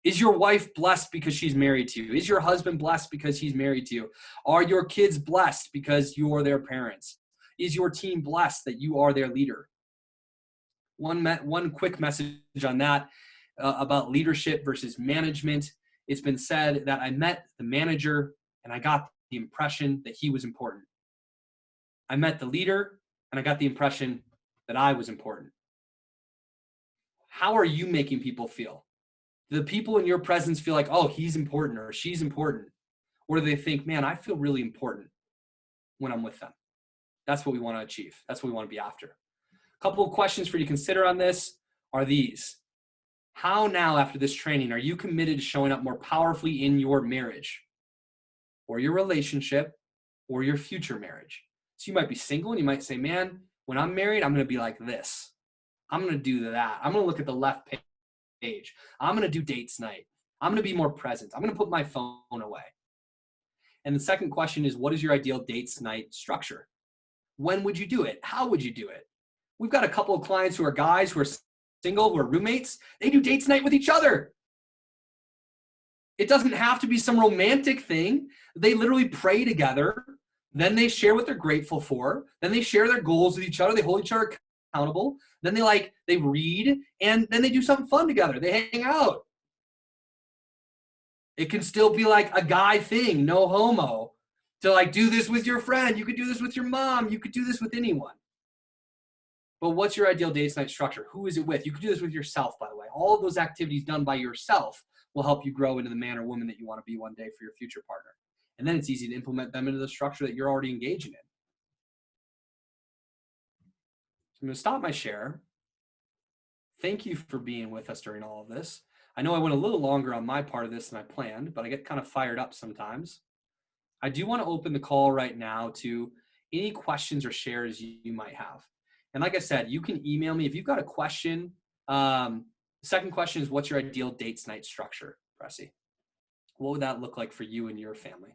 Is your wife blessed because she's married to you? Is your husband blessed because he's married to you? Are your kids blessed because you are their parents? Is your team blessed that you are their leader? One quick message on that about leadership versus management. It's been said that I met the manager and I got the impression that he was important. I met the leader and I got the impression that I was important. How are you making people feel? Do the people in your presence feel like, oh, he's important or she's important? Or do they think, man, I feel really important? when I'm with them. That's what we want to achieve. That's what we want to be after. A couple of questions for you to consider on this are these. How now, after this training, are you committed to showing up more powerfully in your marriage or your relationship or your future marriage? So you might be single and you might say, man, when I'm married, I'm going to be like this. I'm going to do that. I'm going to look at the left page. I'm going to do dates night. I'm going to be more present. I'm going to put my phone away. And the second question is, what is your ideal dates night structure? When would you do it? How would you do it? We've got a couple of clients who are guys who are single, who are roommates. They do dates night with each other. It doesn't have to be some romantic thing. They literally pray together. Then they share what they're grateful for. Then they share their goals with each other. They hold each other accountable. Then they read, and then they do something fun together. They hang out. It can still be like a guy thing, no homo. To like do this with your friend. You could do this with your mom. You could do this with anyone. But what's your ideal dates night structure? Who is it with? You could do this with yourself, by the way. All of those activities done by yourself will help you grow into the man or woman that you want to be one day for your future partner. And then it's easy to implement them into the structure that you're already engaging in. So I'm going to stop my share. Thank you for being with us during all of this. I know I went a little longer on my part of this than I planned, but I get kind of fired up sometimes. I do want to open the call right now to any questions or shares you might have. And like I said, you can email me if you've got a question. The second question is, what's your ideal dates night structure, Pressy? What would that look like for you and your family?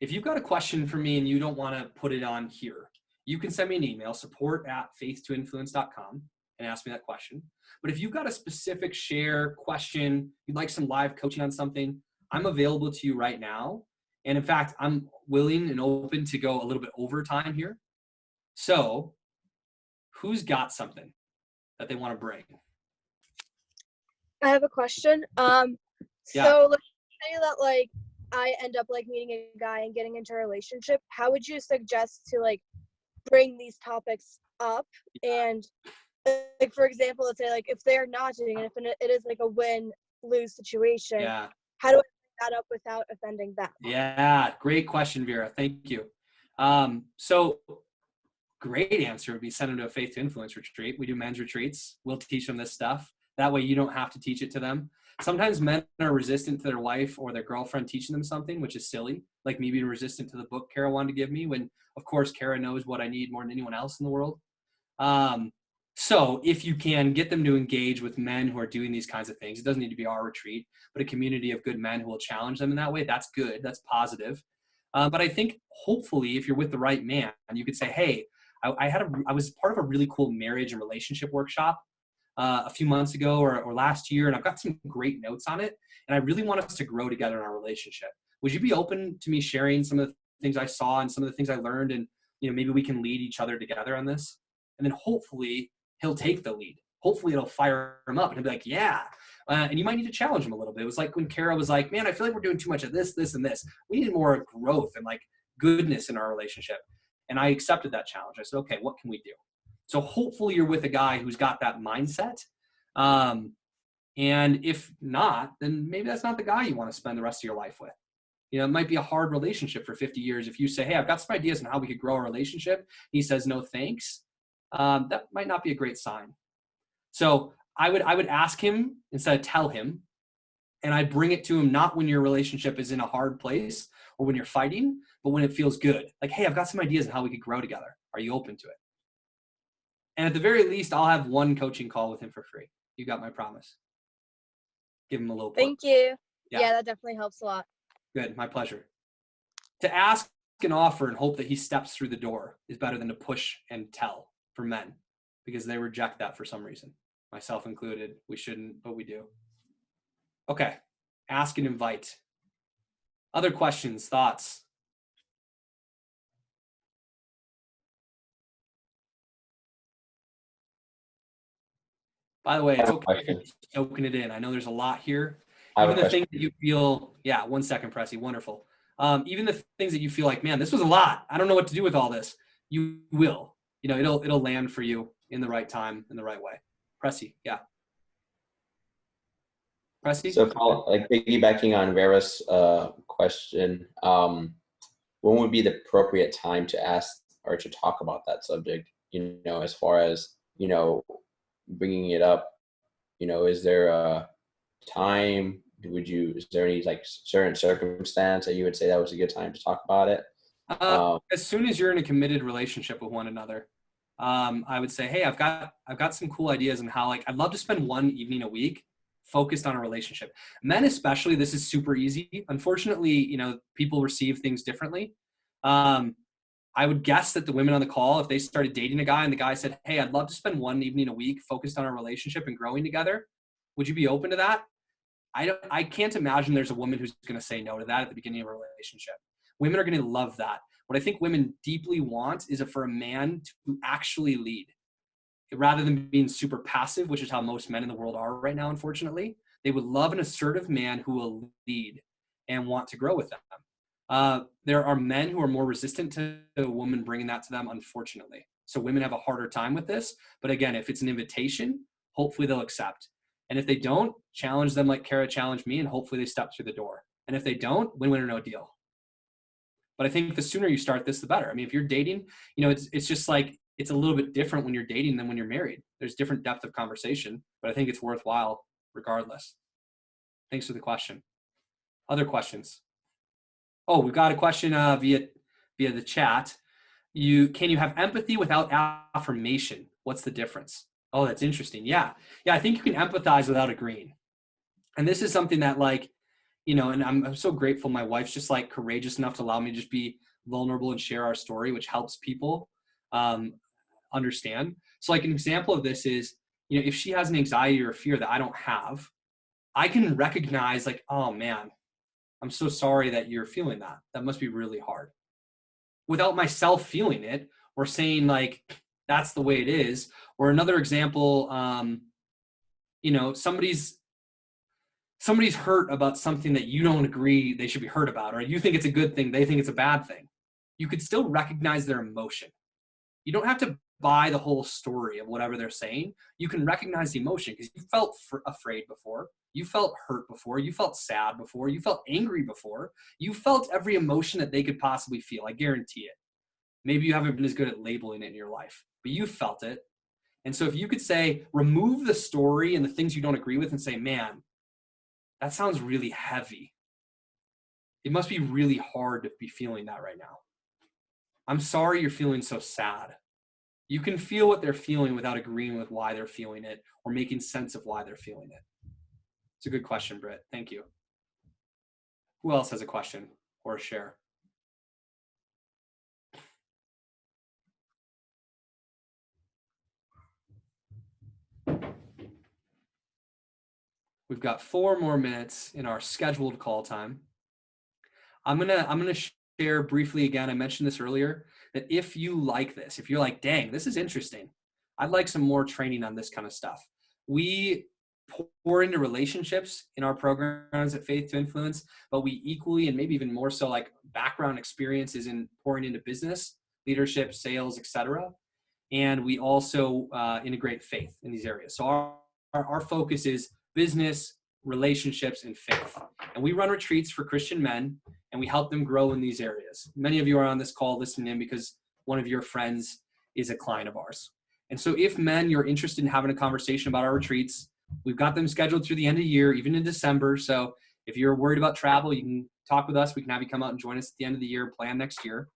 If you've got a question for me and you don't want to put it on here, you can send me an email, support@faith2influence.com, and ask me that question. But if you've got a specific share question, you'd like some live coaching on something, I'm available to you right now. And in fact, I'm willing and open to go a little bit over time here. So who's got something that they want to bring? I have a question. Yeah. So let's say that like I end up like meeting a guy and getting into a relationship. How would you suggest to like bring these topics up? And like, for example, let's say like if they're not doing it, if it is like a win-lose situation, Yeah. how do I bring that up without offending them? Yeah. Great question, Vera. Thank you. So great answer would be send them to a Faith to Influence retreat. We do men's retreats. We'll teach them this stuff. That way you don't have to teach it to them. Sometimes men are resistant to their wife or their girlfriend teaching them something, which is silly. Like me being resistant to the book Kara wanted to give me when, of course, Kara knows what I need more than anyone else in the world. So if you can get them to engage with men who are doing these kinds of things, it doesn't need to be our retreat, but a community of good men who will challenge them in that way, that's good. That's positive. But I think hopefully if you're with the right man, you could say, hey, I was part of a really cool marriage and relationship workshop a few months ago or last year, and I've got some great notes on it, and I really want us to grow together in our relationship. Would you be open to me sharing some of the things I saw and some of the things I learned, and maybe we can lead each other together on this? And then hopefully he'll take the lead. Hopefully it'll fire him up, and he'll be like, yeah. And you might need to challenge him a little bit. It was like when Kara was like, man, I feel like we're doing too much of this, this, and this. We need more growth and like goodness in our relationship. And I accepted that challenge. I said, okay, what can we do? So hopefully you're with a guy who's got that mindset. And if not, then maybe that's not the guy you want to spend the rest of your life with. It might be a hard relationship for 50 years. If you say, hey, I've got some ideas on how we could grow a relationship. He says, no, thanks. That might not be a great sign. So I would ask him instead of tell him, and I bring it to him not when your relationship is in a hard place or when you're fighting, but when it feels good. Like, hey, I've got some ideas on how we could grow together. Are you open to it? And at the very least, I'll have one coaching call with him for free. You got my promise. Give him a little. Thank you. Yeah, that definitely helps a lot. Good. My pleasure. To ask and offer and hope that he steps through the door is better than to push and tell for men, because they reject that for some reason. Myself included. We shouldn't, but we do. Okay. Ask and invite. Other questions, thoughts? By the way, it's okay if you're soaking it in. I know there's a lot here. Even the things that you feel, 1 second, Pressy, wonderful. Even the things that you feel like, man, this was a lot. I don't know what to do with all this. You will. It'll land for you in the right time, in the right way. Pressy, yeah. Pressy? So, like piggybacking on Vera's question, when would be the appropriate time to ask or to talk about that subject? As far as, bringing it up, is there a time? Is there any like certain circumstance that you would say that was a good time to talk about it? As soon as you're in a committed relationship with one another, I would say, hey, I've got some cool ideas on how, like, I'd love to spend one evening a week focused on a relationship. Men especially, this is super easy. Unfortunately, people receive things differently. I would guess that the women on the call, if they started dating a guy and the guy said, hey, I'd love to spend one evening a week focused on our relationship and growing together, would you be open to that? I can't imagine there's a woman who's going to say no to that at the beginning of a relationship. Women are going to love that. What I think women deeply want is for a man to actually lead, rather than being super passive, which is how most men in the world are right now, unfortunately. They would love an assertive man who will lead and want to grow with them. There are men who are more resistant to a woman bringing that to them, unfortunately. So women have a harder time with this. But again, if it's an invitation, hopefully they'll accept. And if they don't, challenge them like Kara challenged me, and hopefully they step through the door. And if they don't, win-win or no deal. But I think the sooner you start this, the better. I mean, if you're dating, it's just like, it's a little bit different when you're dating than when you're married. There's different depth of conversation, but I think it's worthwhile regardless. Thanks for the question. Other questions? Oh, we've got a question via the chat. Can you have empathy without affirmation? What's the difference? Oh, that's interesting. Yeah, I think you can empathize without agreeing. And this is something that, like, and I'm so grateful my wife's just like courageous enough to allow me to just be vulnerable and share our story, which helps people understand. So like an example of this is, if she has an anxiety or a fear that I don't have, I can recognize, like, oh man, I'm so sorry that you're feeling that. That must be really hard. Without myself feeling it or saying, like, that's the way it is. Or another example, somebody's hurt about something that you don't agree they should be hurt about, or you think it's a good thing, they think it's a bad thing. You could still recognize their emotion. You don't have to buy the whole story of whatever they're saying. You can recognize the emotion because you felt afraid before. You felt hurt before. You felt sad before. You felt angry before. You felt every emotion that they could possibly feel. I guarantee it. Maybe you haven't been as good at labeling it in your life, but you felt it. And so if you could say, remove the story and the things you don't agree with and say, man, that sounds really heavy. It must be really hard to be feeling that right now. I'm sorry you're feeling so sad. You can feel what they're feeling without agreeing with why they're feeling it or making sense of why they're feeling it. It's a good question, Britt. Thank you. Who else has a question or a share? We've got 4 more minutes in our scheduled call time. I'm gonna share briefly again. I mentioned this earlier, that if you like this, if you're like, dang, this is interesting, I'd like some more training on this kind of stuff. We pour into relationships in our programs at Faith to Influence, but we equally, and maybe even more so, like background experiences in pouring into business, leadership, sales, etc. And we also integrate faith in these areas. So our focus is business, relationships, and faith. And we run retreats for Christian men, and we help them grow in these areas. Many of you are on this call listening in because one of your friends is a client of ours. And so if men, you're interested in having a conversation about our retreats, we've got them scheduled through the end of the year, even in December. So if you're worried about travel, you can talk with us. We can have you come out and join us at the end of the year and plan next year.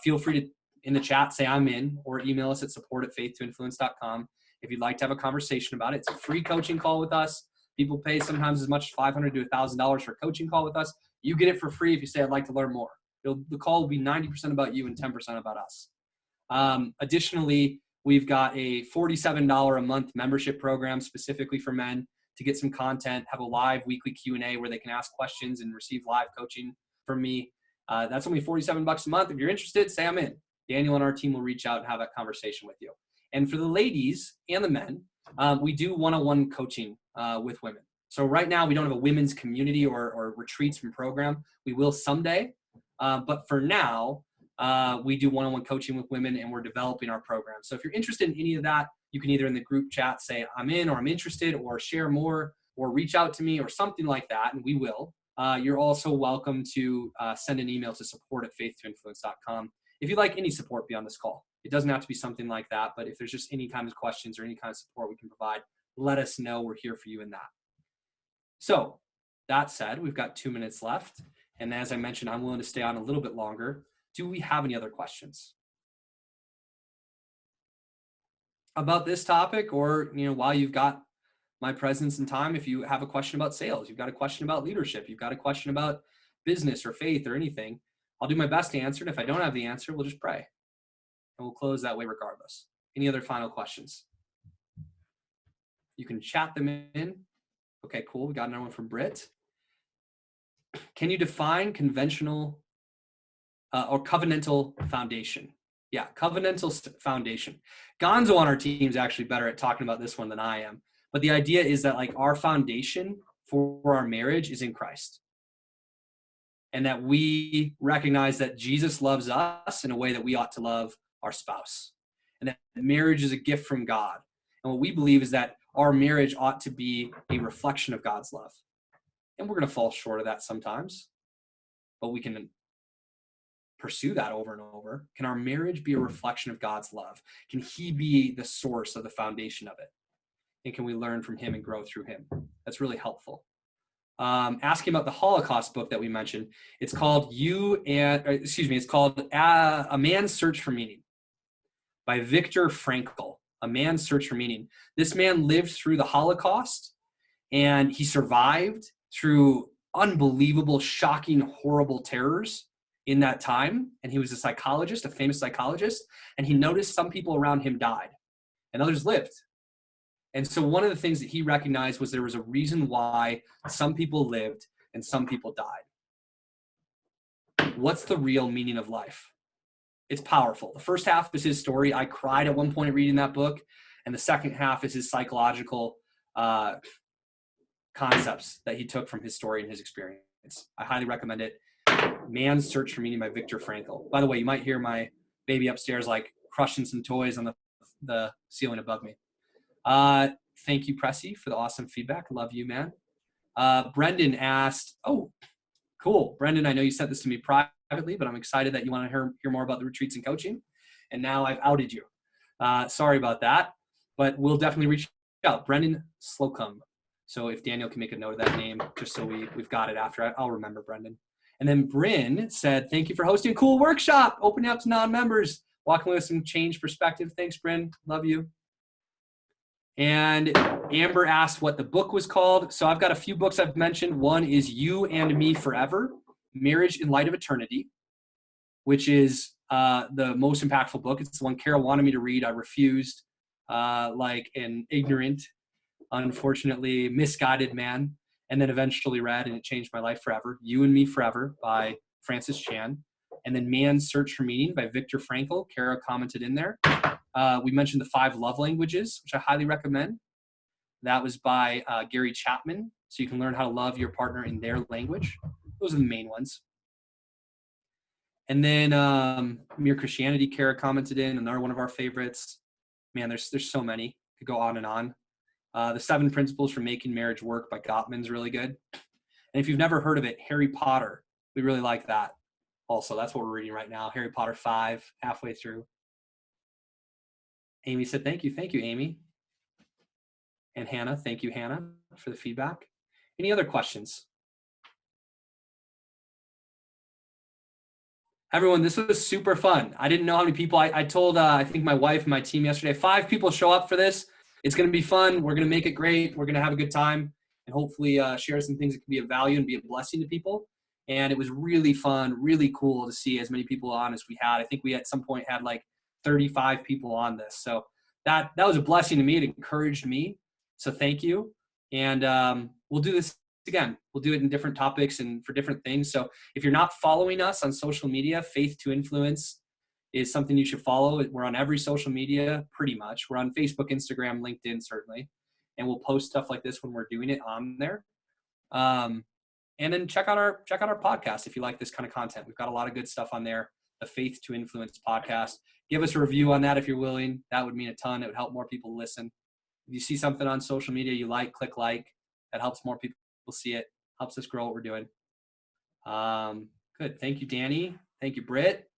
Feel free to, in the chat, say I'm in, or email us at support@faithtoinfluence.com if you'd like to have a conversation about it. It's a free coaching call with us. People pay sometimes as much as $500 to $1,000 for a coaching call with us. You get it for free if you say, I'd like to learn more. The call will be 90% about you and 10% about us. Additionally, we've got a $47 a month membership program specifically for men to get some content, have a live weekly Q&A where they can ask questions and receive live coaching from me. That's only $47 a month. If you're interested, say I'm in. Daniel and our team will reach out and have that conversation with you. And for the ladies and the men, we do one-on-one coaching with women. So right now we don't have a women's community or retreats from program. We will someday. But for now, we do one-on-one coaching with women, and we're developing our program. So if you're interested in any of that, you can either in the group chat say I'm in or I'm interested, or share more, or reach out to me or something like that, and we will. you're also welcome to send an email to support@faith2influence.com if you'd like any support beyond this call. It doesn't have to be something like that, but if there's just any kind of questions or any kind of support we can provide, let us know. We're here for you in that. So that said, we've got 2 minutes left. And as I mentioned, I'm willing to stay on a little bit longer. Do we have any other questions about this topic, or, while you've got my presence and time, if you have a question about sales, you've got a question about leadership, you've got a question about business or faith or anything, I'll do my best to answer it. If I don't have the answer, we'll just pray. And we'll close that way regardless. Any other final questions? You can chat them in. Okay, cool. We got another one from Britt. Can you define conventional or covenantal foundation? Yeah, covenantal foundation. Gonzo on our team is actually better at talking about this one than I am. But the idea is that like our foundation for our marriage is in Christ. And that we recognize that Jesus loves us in a way that we ought to love our spouse. And that marriage is a gift from God. And what we believe is that our marriage ought to be a reflection of God's love. And we're going to fall short of that sometimes. But we can pursue that over and over. Can our marriage be a reflection of God's love? Can he be the source of the foundation of it? And can we learn from him and grow through him? That's really helpful. Asking about the Holocaust book that we mentioned. It's called A Man's Search for Meaning by Viktor Frankl. A Man's Search for Meaning. This man lived through the Holocaust, and he survived through unbelievable, shocking, horrible terrors in that time. And he was a psychologist, a famous psychologist, and he noticed some people around him died and others lived. And so one of the things that he recognized was there was a reason why some people lived and some people died. What's the real meaning of life? It's powerful. The first half is his story. I cried at one point reading that book. And the second half is his psychological concepts that he took from his story and his experience. I highly recommend it. Man's Search for Meaning by Viktor Frankl. By the way, you might hear my baby upstairs like crushing some toys on the ceiling above me. Thank you, Pressy, for the awesome feedback. Love you, man. Brendan asked, oh, cool. Brendan, I know you sent this to me privately, but I'm excited that you want to hear more about the retreats and coaching. And now I've outed you. Sorry about that, but we'll definitely reach out. Brendan Slocum. So if Daniel can make a note of that name, just so we've got it after, I'll remember Brendan. And then Bryn said, thank you for hosting a cool workshop, opening up to non-members, walking with some change perspective. Thanks, Bryn. Love you. And Amber asked what the book was called. So I've got a few books I've mentioned. One is You and Me Forever, Marriage in Light of Eternity, which is the most impactful book. It's the one Carol wanted me to read. I refused, like an ignorant, unfortunately misguided man, and then eventually read, and it changed my life forever. You and Me Forever by Francis Chan. And then Man's Search for Meaning by Viktor Frankl. Kara commented in there. We mentioned the 5 love languages, which I highly recommend. That was by Gary Chapman. So you can learn how to love your partner in their language. Those are the main ones. And then Mere Christianity, Kara commented in, another one of our favorites. Man, there's so many. Could go on and on. The 7 Principles for Making Marriage Work by Gottman's really good. And if you've never heard of it, Harry Potter, we really like that. Also, that's what we're reading right now. Harry Potter 5, halfway through. Amy said, thank you, Amy. And Hannah, thank you, Hannah, for the feedback. Any other questions? Everyone, this was super fun. I didn't know how many people, I told, I think my wife and my team yesterday, 5 people show up for this. It's going to be fun. We're going to make it great. We're going to have a good time and hopefully share some things that can be of value and be a blessing to people. And it was really fun, really cool to see as many people on as we had. I think we at some point had like 35 people on this. So that was a blessing to me. It encouraged me. So thank you. And we'll do this again. We'll do it in different topics and for different things. So if you're not following us on social media, Faith to Influence is something you should follow. We're on every social media, pretty much. We're on Facebook, Instagram, LinkedIn, certainly. And we'll post stuff like this when we're doing it on there. And then check out our podcast if you like this kind of content. We've got a lot of good stuff on there. The Faith to Influence podcast. Give us a review on that if you're willing. That would mean a ton. It would help more people listen. If you see something on social media you like, click like. That helps more people see it. Helps us grow what we're doing. Good. Thank you, Danny. Thank you, Britt.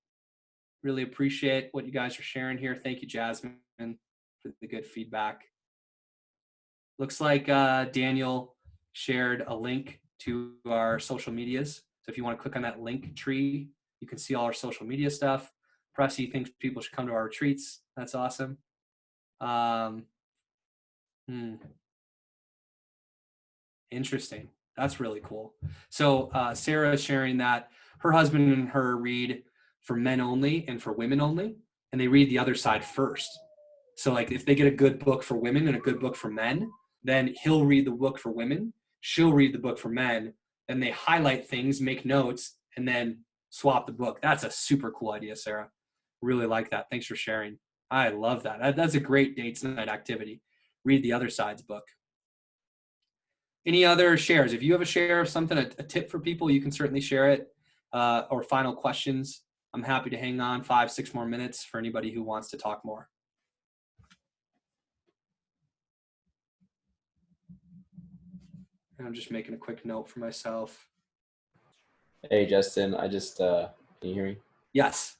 Really appreciate what you guys are sharing here. Thank you, Jasmine, for the good feedback. Looks like Daniel shared a link to our social medias. So if you want to click on that link tree, you can see all our social media stuff. Pressy thinks people should come to our retreats. That's awesome. Interesting. That's really cool. So Sarah is sharing that her husband and her read for men only and for women only, and they read the other side first. So like if they get a good book for women and a good book for men, then he'll read the book for women, she'll read the book for men, and they highlight things, make notes, and then swap the book. That's a super cool idea, Sarah. Really like that. Thanks for sharing. I love that. That's a great dates night activity. Read the other side's book. Any other shares? If you have a share of something, a tip for people, you can certainly share it. Or final questions. I'm happy to hang on 5-6 more minutes for anybody who wants to talk more. And I'm just making a quick note for myself. Hey, Justin, I just, can you hear me? Yes.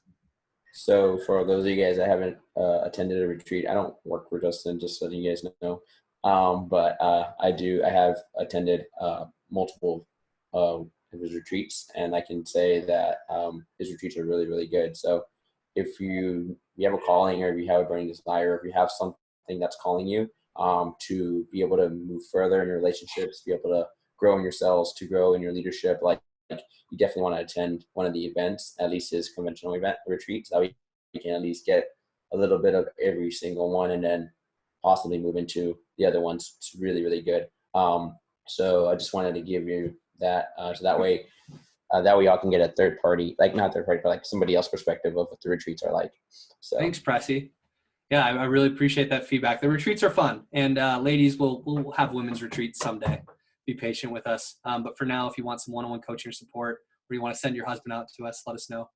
So for those of you guys that haven't attended a retreat, I don't work for Justin, just so you guys know. But I have attended multiple of his retreats, and I can say that his retreats are really, really good. So if you have a calling, or if you have a burning desire, or if you have something that's calling you to be able to move further in your relationships, be able to grow in yourselves, to grow in your leadership, like you definitely want to attend one of the events, at least his conventional event retreats. That we can at least get a little bit of every single one, and then possibly move into the other ones. It's really, really good. So I just wanted to give you that, so that way y'all can get a third party, like not third party, but like somebody else perspective of what the retreats are like. So thanks, Pressy. Yeah, I really appreciate that feedback. The retreats are fun, and ladies, we'll have women's retreats someday. Be patient with us. But for now, if you want some one-on-one coaching or support, or you want to send your husband out to us, let us know.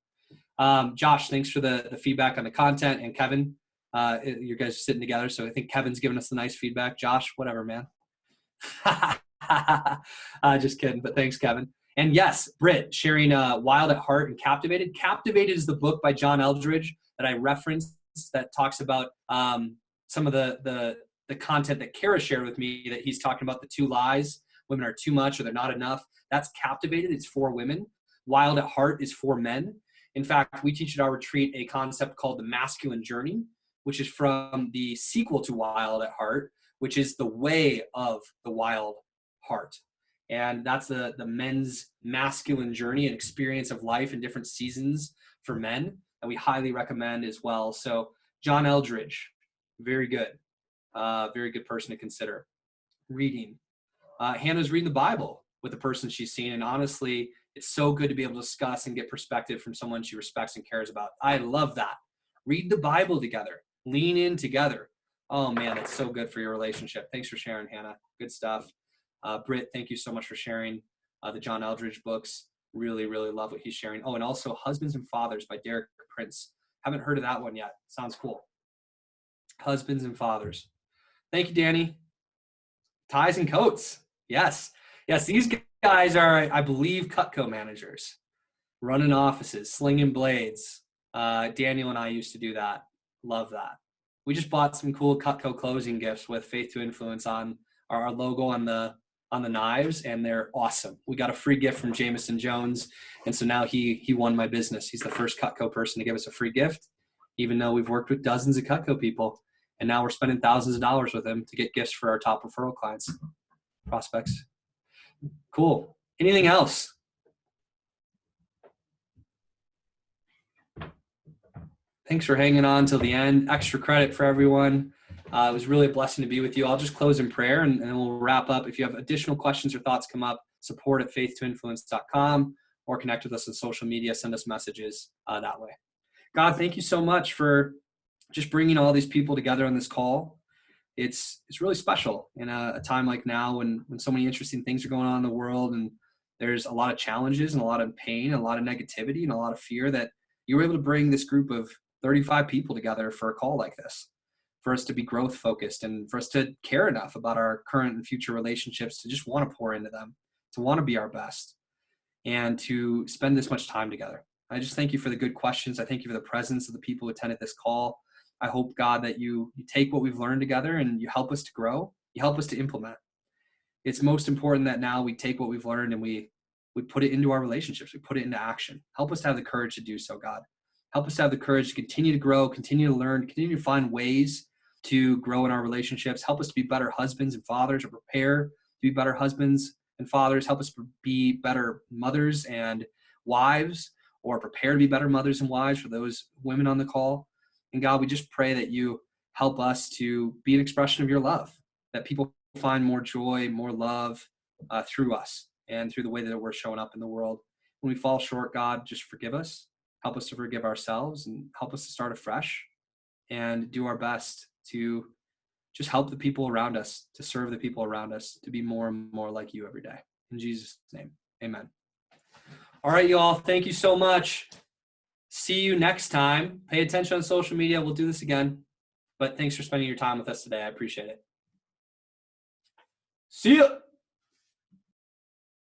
Josh, thanks for the feedback on the content, and Kevin, you guys are sitting together, so I think Kevin's giving us the nice feedback. Josh, whatever, man. Just kidding, but thanks, Kevin. And yes, Britt sharing Wild at Heart and Captivated. Captivated is the book by John Eldredge that I referenced that talks about some of the content that Kara shared with me, that he's talking about the 2 lies. Women are too much or they're not enough. That's Captivated. It's for women. Wild at Heart is for men. In fact, we teach at our retreat a concept called the masculine journey, which is from the sequel to Wild at Heart, which is the way of the wild heart. And that's the men's masculine journey and experience of life in different seasons for men that we highly recommend as well. So John Eldredge, very good. Very good person to consider. Reading. Hannah's reading the Bible with the person she's seen. And honestly, it's so good to be able to discuss and get perspective from someone she respects and cares about. I love that. Read the Bible together. Lean in together. Oh man, that's so good for your relationship. Thanks for sharing, Hannah. Good stuff. Britt, thank you so much for sharing the John Eldredge books. Really, really love what he's sharing. Oh, and also Husbands and Fathers by Derek Prince. Haven't heard of that one yet. Sounds cool. Husbands and Fathers. Thank you, Danny. Ties and coats. Yes. Yes, these guys are, I believe, Cutco managers. Running offices, slinging blades. Daniel and I used to do that. Love that. We just bought some cool Cutco closing gifts with Faith to Influence on our logo on the knives, and they're awesome. We got a free gift from Jameson Jones, and so now he won my business. He's the first Cutco person to give us a free gift, even though we've worked with dozens of Cutco people, and now we're spending thousands of dollars with him to get gifts for our top referral clients, prospects. Cool. Anything else? Thanks for hanging on till the end. Extra credit for everyone. It was really a blessing to be with you. I'll just close in prayer and then we'll wrap up. If you have additional questions or thoughts come up, support@faithtoinfluence.com, or connect with us on social media. Send us messages that way. God, thank you so much for just bringing all these people together on this call. It's really special in a time like now when so many interesting things are going on in the world, and there's a lot of challenges and a lot of pain and a lot of negativity and a lot of fear, that you were able to bring this group of 35 people together for a call like this, for us to be growth focused and for us to care enough about our current and future relationships to just want to pour into them, to want to be our best. and to spend this much time together. I just thank you for the good questions. I thank you for the presence of the people who attended this call. I hope, God, that you take what we've learned together and you help us to grow. You help us to implement. It's most important that now we take what we've learned and we put it into our relationships. We put it into action. Help us to have the courage to do so, God. Help us to have the courage to continue to grow, continue to learn, continue to find ways to grow in our relationships. Help us to be better husbands and fathers, or prepare to be better husbands and fathers. Help us to be better mothers and wives, or prepare to be better mothers and wives for those women on the call. And God, we just pray that you help us to be an expression of your love, that people find more joy, more love through us and through the way that we're showing up in the world. When we fall short, God, just forgive us. Help us to forgive ourselves and help us to start afresh and do our best to just help the people around us, to serve the people around us, to be more and more like you every day. In Jesus' name, amen. All right, y'all. Thank you so much. See you next time. Pay attention on social media. We'll do this again. But thanks for spending your time with us today. I appreciate it. See ya.